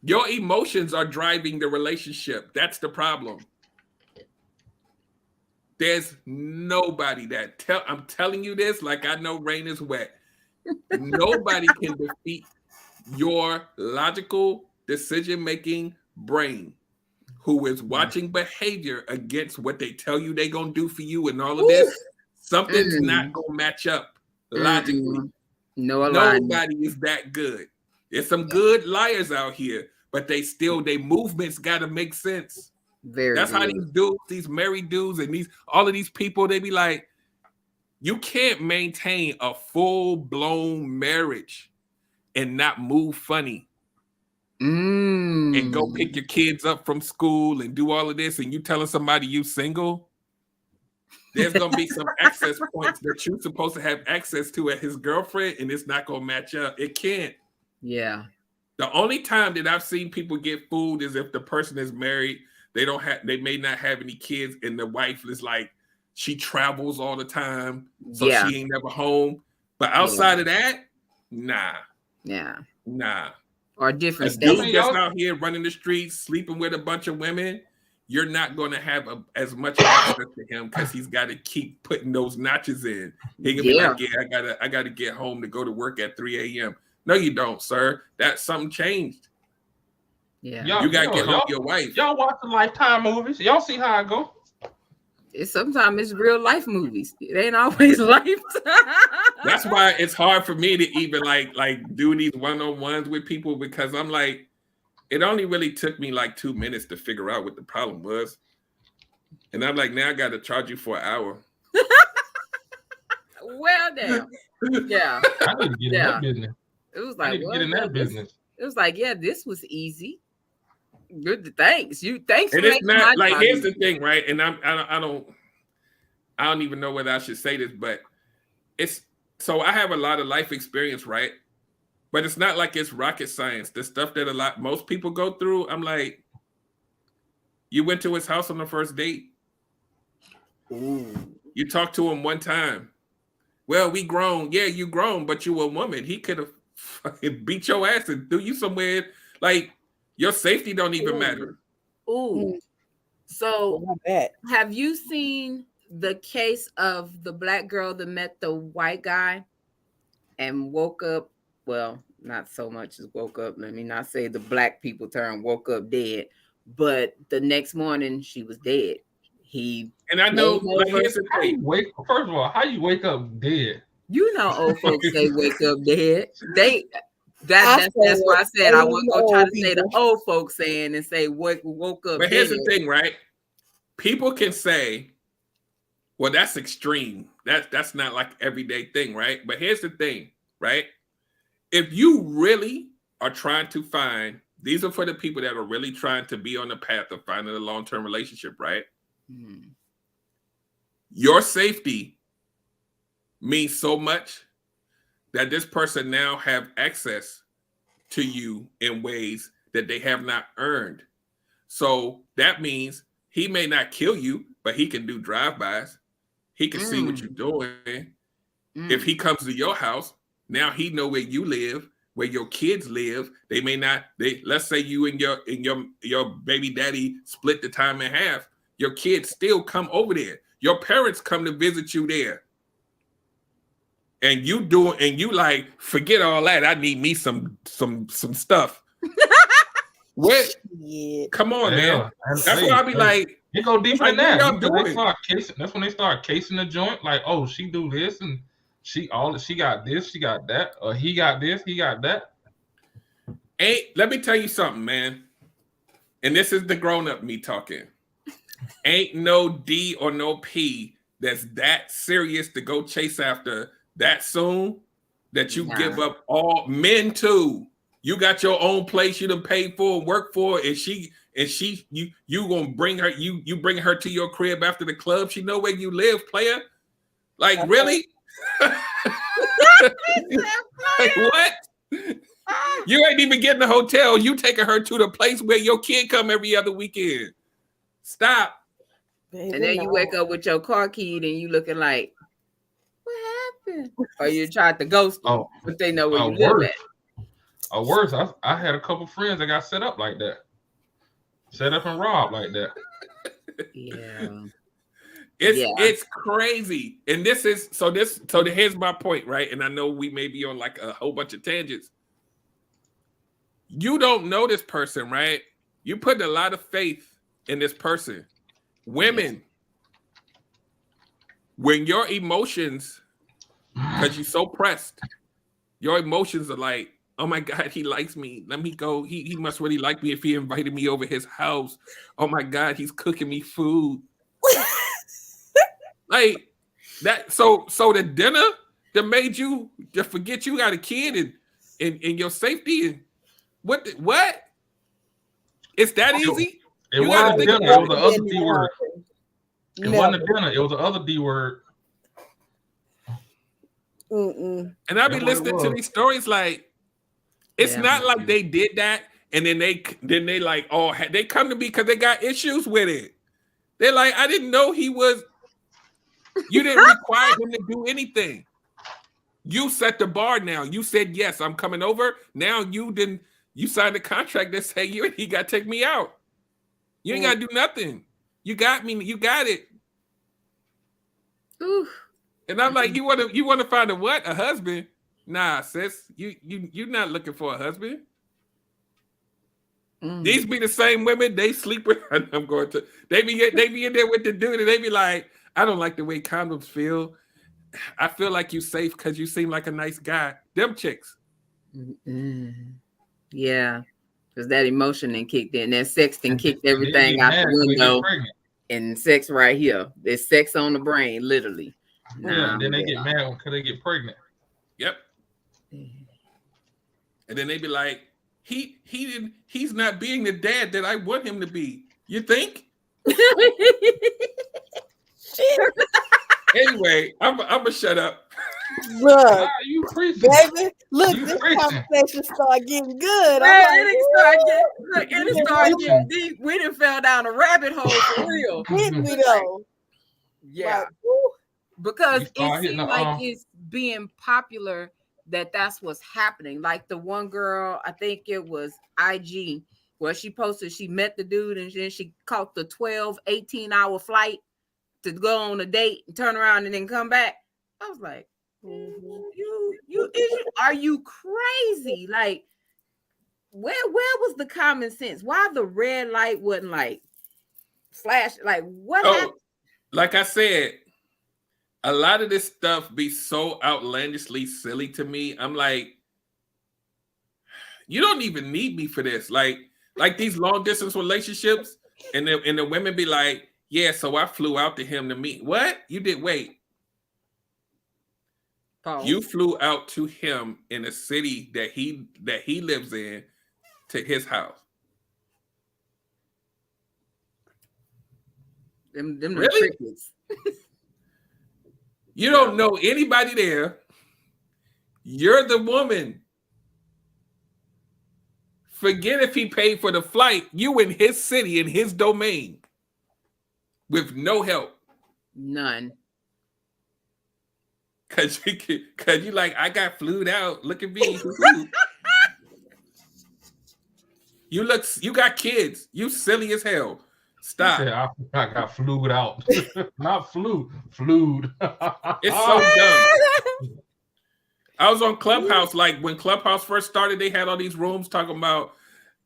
Your emotions are driving the relationship. That's the problem. There's nobody I'm telling you this like I know rain is wet. Nobody can defeat your logical decision-making brain who is watching behavior against what they tell you they're going to do for you and all of this. Something's not going to match up logically. Nobody is that good. There's some good liars out here, but their movements got to make sense. That's how these dudes, these married dudes and all of these people, they be like, you can't maintain a full-blown marriage and not move funny. And go pick your kids up from school and do all of this, and you telling somebody you single, there's gonna be some access points that you're supposed to have access to at his girlfriend, and it's not gonna match up. It can't. Yeah. The only time that I've seen people get fooled is if the person is married, they may not have any kids, and the wife is like, she travels all the time, so she ain't never home. But outside of that, nah. Yeah. Nah. Or different states. Dude just out here running the streets, sleeping with a bunch of women, you're not going to have as much access to him because he's got to keep putting those notches in. He can be like, I gotta get home to go to work at 3 a.m. No, you don't, sir. That's something changed. Yeah, you gotta get home to your wife. Y'all watch the Lifetime movies. Y'all see how I go. Sometimes it's real life movies. It ain't always life. That's why it's hard for me to even like do these one-on-ones with people, because I'm like, it only really took me like 2 minutes to figure out what the problem was. And I'm like, now I got to charge you for an hour. Well, damn. Yeah. I need to get in that business. It was like, get in that business. It was like, yeah, this was easy. Good, thanks. Thanks. And it's not like, here's the thing, right? And I don't even know whether I should say this, but it's so I have a lot of life experience, right? But it's not like it's rocket science. The stuff that most people go through, I'm like, you went to his house on the first date. Ooh. You talked to him one time. Well, we grown. Yeah, you grown, but you a woman. He could have fucking beat your ass and threw you somewhere. Like, your safety don't even matter. Ooh. So have you seen the case of the black girl that met the white guy and woke up? Well, not so much as woke up. Let me not say the black people term woke up dead, but the next morning she was dead. And I know, like, here's the thing. First of all, how you wake up dead? You know, old folks say wake up dead. That's why I said I wasn't gonna try to say the old folks saying and say woke up. But here's the thing, right? People can say, well, that's extreme. That's not like everyday thing, right? But here's the thing, right? If you really are trying to find, these are for the people that are really trying to be on the path of finding a long-term relationship, right? Your safety means so much that this person now have access to you in ways that they have not earned. So that means he may not kill you, but he can do drive-bys. He can see what you're doing. If he comes to your house, now he know where you live, where your kids live. They may not, let's say you and your baby daddy split the time in half. Your kids still come over there. Your parents come to visit you there. And you like, forget all that. I need me some stuff. What? Yeah. Come on, man. That's why I be like, you go deeper than that. That's when they start casing the joint. Like, oh, she do this and she got this, she got that, or he got this, he got that. Let me tell you something, man. And this is the grown-up me talking. Ain't no D or no P that's that serious to go chase after that soon that you give up all men too. You got your own place you done paid for and work for, and you gonna bring her, you bring her to your crib after the club. She know where you live, player. Like, really? Like, what? You ain't even getting a hotel. You taking her to the place where your kid come every other weekend. Stop. Baby, And then you wake up with your car key and you looking like, what happened? Or you tried to ghost them, but they know where you live at. Or worse, I had a couple friends that got set up like that. Set up and robbed like that. Yeah. It's crazy. And so here's my point, right? And I know we may be on like a whole bunch of tangents. You don't know this person, right? You put a lot of faith in this person. Women, when your emotions, because you're so pressed, your emotions are like, oh my God, he likes me. Let me go. He must really like me if he invited me over his house. Oh my God, he's cooking me food. Like that. So the dinner that made you to forget you got a kid and your safety and what? It's that easy? It wasn't a dinner. It was the other D word. It wasn't a dinner. It was the other D word. Mm-mm. And I be listening to these stories like, it's not like they did that and then they like, oh, they come to me because they got issues with it. They're like, I didn't know he was. You didn't require him to do anything. You set the bar now. You said, yes, I'm coming over. Now you signed a contract that say he got to take me out. You ain't got to do nothing. You got me. You got it. Ooh. And I'm like, you want to find a husband? Nah, sis, you're not looking for a husband. These be the same women. They sleep with. I'm going to. They be in there with the dude, and they be like, I don't like the way condoms feel. I feel like you safe because you seem like a nice guy. Them chicks. Yeah, because that emotion then kicked in. That sex then kicked everything out the window. And sex right here. There's sex on the brain, literally. Yeah, and then they get mad because they get pregnant. Yep. And then they be like, he's not being the dad that I want him to be. You think? Anyway, I'm gonna shut up. Look, you preaching, baby. Look, this conversation start getting good. It started getting deep. We done fell down a rabbit hole for real. Hit me though. Yeah. Because it seems like it's being popular that's what's happening. Like the one girl, I think it was IG, where she posted she met the dude and then she caught the 18-hour flight to go on a date and turn around and then come back. I was like, are you crazy? Like, where was the common sense? Why the red light wasn't like flash? Like, what happened? Like I said, a lot of this stuff be so outlandishly silly to me. I'm like, you don't even need me for this. Like these long distance relationships, and the women be like, yeah, so I flew out to him to meet. What? You did? Wait. Paul. You flew out to him in a city that he lives in to his house. Them really? You don't know anybody there. You're the woman. Forget if he paid for the flight. You in his city, in his domain, with no help. None. Cause you like, I got flued out. Look at me. You got kids. You silly as hell. Stop. I got flued out. Not flued. It's so dumb. I was on Clubhouse, like when Clubhouse first started, they had all these rooms talking about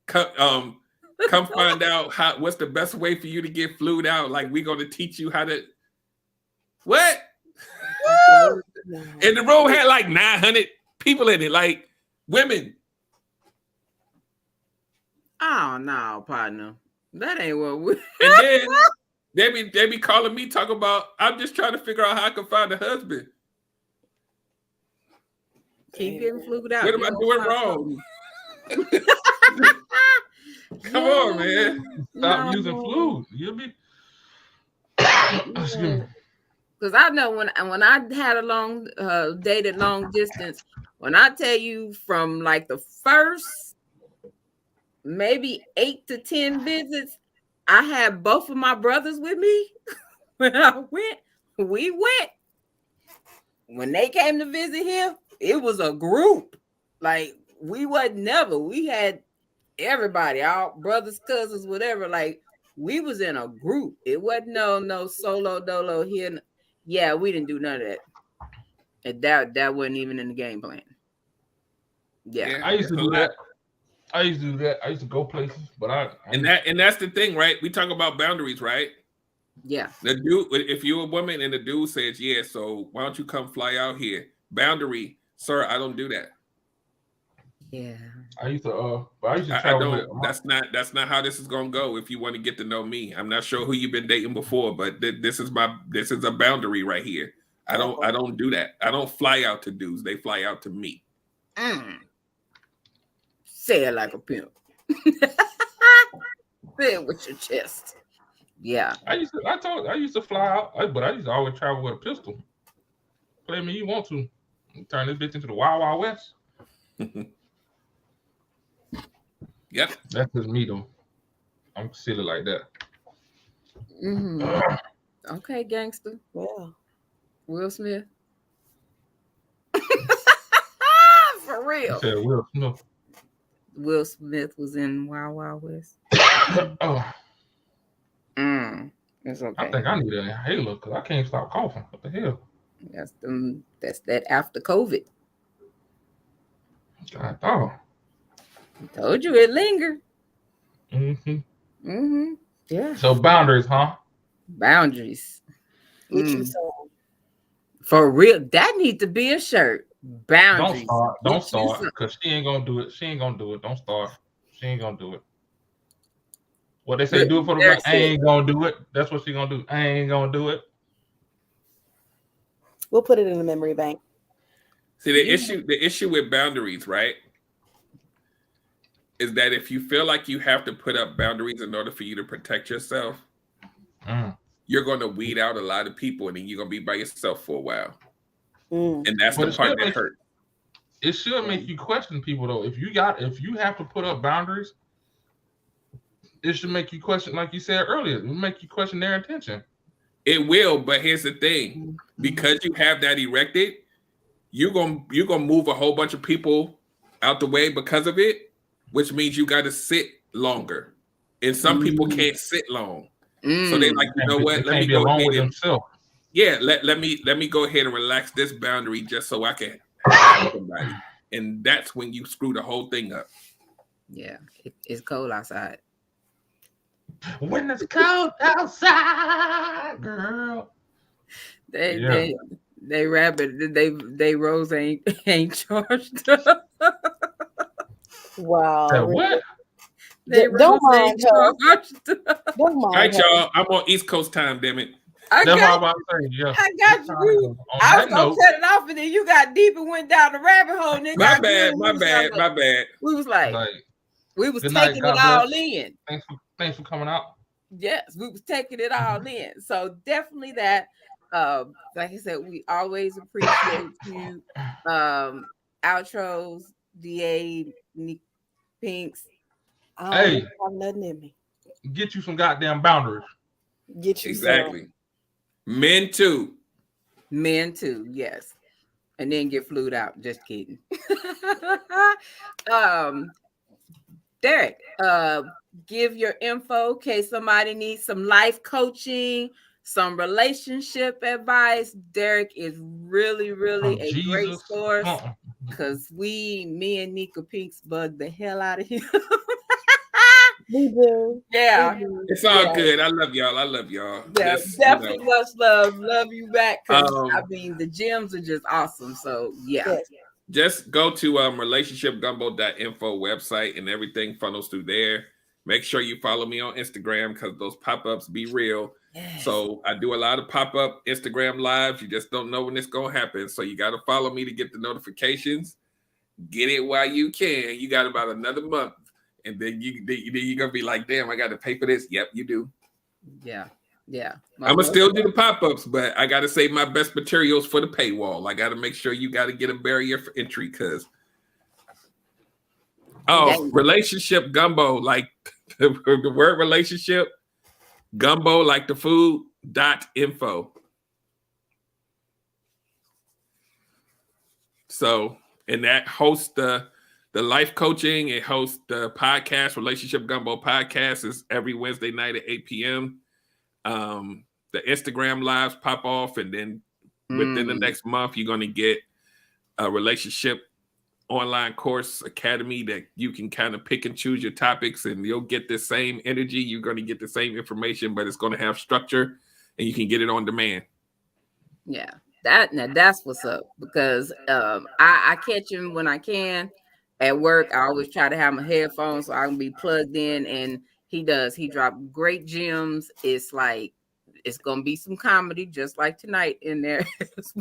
come find out what's the best way for you to get flued out. Like, we're gonna teach you how to what? And the room had like 900 people in it, like women. Oh no, partner. That ain't what we. And then they be calling me talking about, I'm just trying to figure out how I can find a husband. Keep getting flued out. What am I doing wrong? Come on, man. Stop using fluid. You'll be. Excuse me. Because I know when I had a long dated long distance, when I tell you from like the first maybe 8 to 10 visits, I had both of my brothers with me. When I went, we went. When they came to visit him, it was a group. Like we wasn't never. We had everybody, our brothers, cousins, whatever. Like we was in a group. It wasn't no solo dolo here. Yeah, we didn't do none of that. And that wasn't even in the game plan. Yeah. I used to do that. I used to go places, but and that's the thing, right? We talk about boundaries, right? Yeah. The dude, if you're a woman and the dude says, yeah, so why don't you come fly out here? Boundary, sir, I don't do that. Yeah. I used to travel. That's not how this is gonna go. If you want to get to know me, I'm not sure who you've been dating before, but this is a boundary right here. I don't do that. I don't fly out to dudes. They fly out to me. Say it like a pimp. Say it with your chest. Yeah. I used to fly out, but I used to always travel with a pistol. Play me, you want to turn this bitch into the Wild Wild West? Yep. That's just me though. I'm silly like that. Okay, gangster. Yeah. Will Smith. For real. You said Will Smith. Will Smith was in Wild Wild West. It's okay. I think I need an inhaler because I can't stop coughing. What the hell? That's that after COVID. God, oh. I told you it lingered. Yeah. So boundaries, huh? Boundaries. Get you some. For real, that needs to be a shirt. Boundaries. Don't start, because she ain't gonna do it. She ain't gonna do it. Don't start. She ain't gonna do it. What they say, do it for the right. I ain't gonna do it. That's what she gonna do. I ain't gonna do it. We'll put it in the memory bank. See, the issue with boundaries, right, is that if you feel like you have to put up boundaries in order for you to protect yourself, you're going to weed out a lot of people, and then you're going to be by yourself for a while. And that's the part that hurts. It should make you question people, though. If you have to put up boundaries, it should make you question, like you said earlier, it will make you question their intention. It will, but here's the thing: because you have that erected, you're gonna move a whole bunch of people out the way because of it, which means you got to sit longer, and some people can't sit long, so they like, you know what? Let me go ahead and let me go ahead and relax this boundary just so I can have somebody, and that's when you screw the whole thing up. Yeah, it's cold outside. When it's cold outside, girl. They rabbit. They Rose ain't charged up. Wow. What? Don't mind her. Don't mind. All right, y'all. I'm on East Coast time. Damn it. I got you. I was gonna cut it off, and then you got deep and went down the rabbit hole. And my bad. We was like we was taking it all in. Thanks for coming out. Yes, we was taking it all in. So definitely that. Like I said, we always appreciate you. Outros, DA, Nick Pinks. I don't have nothing in me. Get you some goddamn boundaries. Get you exactly. Some. Men too, yes. And then get flued out. Just kidding. Derrick, give your info in case somebody needs some life coaching, some relationship advice. Derrick is really a great source because me and Nika Pinks bug the hell out of him. We do. Yeah. It's all good. I love y'all. Yeah, definitely much love. Love you back. I mean, the gems are just awesome. So yeah. Yes. Just go to relationshipgumbo.info website and everything funnels through there. Make sure you follow me on Instagram because those pop-ups be real. Yes. So I do a lot of pop-up Instagram lives. You just don't know when it's going to happen. So you got to follow me to get the notifications. Get it while you can. You got about another month, and then you're gonna be like, damn, I got to pay for this. Yep, you do. Yeah. I'm gonna still do the pop-ups, but I gotta save my best materials for the paywall. I gotta make sure you gotta get a barrier for entry, because relationship gumbo, like the word relationship gumbo, like the food.info. So, and that hosts the life coaching, it hosts the podcast, Relationship Gumbo Podcast, is every Wednesday night at 8 p.m. The Instagram lives pop off, and then within the next month, you're going to get a relationship online course academy that you can kind of pick and choose your topics, and you'll get the same energy. You're going to get the same information, but it's going to have structure, and you can get it on demand. Yeah, that's what's up, because I catch him when I can at work. I always try to have my headphones so I can be plugged in, and he dropped great gems. It's like, it's gonna be some comedy just like tonight in there. It's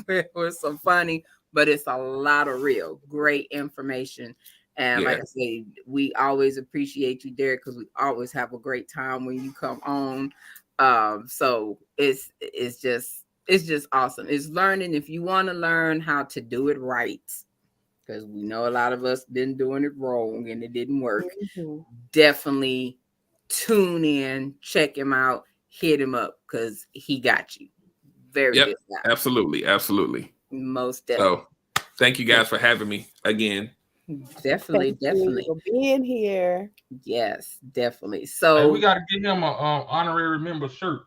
some funny, but it's a lot of real great information. And like I say, we always appreciate you, Derrick, because we always have a great time when you come on. So it's just awesome. It's learning. If you want to learn how to do it right, because we know a lot of us been doing it wrong and it didn't work. Definitely tune in, check him out, hit him up, because he got you. Very good guy. Absolutely. Most definitely. So thank you guys for having me again. Definitely for being here. Yes, definitely. So hey, we got to give him a honorary member shirt.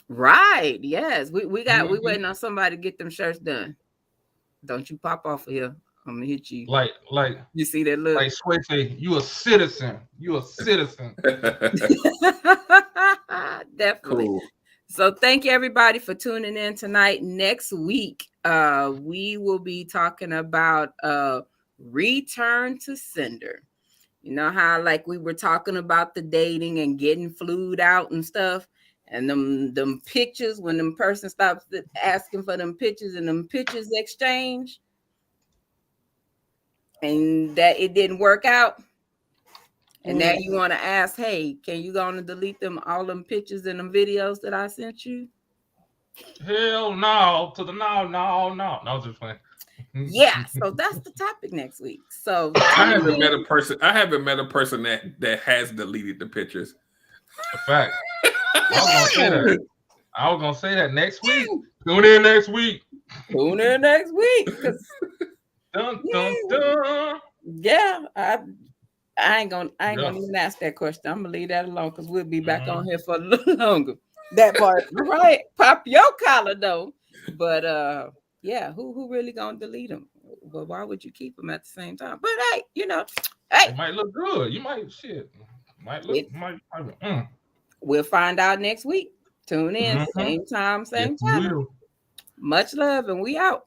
Right. Yes. We waiting on somebody to get them shirts done. Don't you pop off of here. I'm gonna hit you. Like you see that look? Like Sway say, you a citizen. You a citizen. Definitely. Cool. So thank you everybody for tuning in tonight. Next week, we will be talking about return to sender. You know how like we were talking about the dating and getting flued out and stuff, and them pictures, when them person stops asking for them pictures and them pictures exchange, and that it didn't work out. And now you want to ask, hey, can you go on and delete all them pictures and them videos that I sent you? Hell no, to the no. No, just playing. Yeah, so that's the topic next week. So I haven't met a person that has deleted the pictures. In fact, I was gonna say that next week. Tune in next week. Dun, dun, dun. Yeah, I ain't gonna even ask that question. I'm gonna leave that alone, because we'll be back on here for a little longer. That part. Right. Pop your collar though. But yeah, who really gonna delete them? Well, why would you keep them at the same time? But hey, It might look good. You might We'll find out next week. Tune in, same time, same channel. Much love, and we out.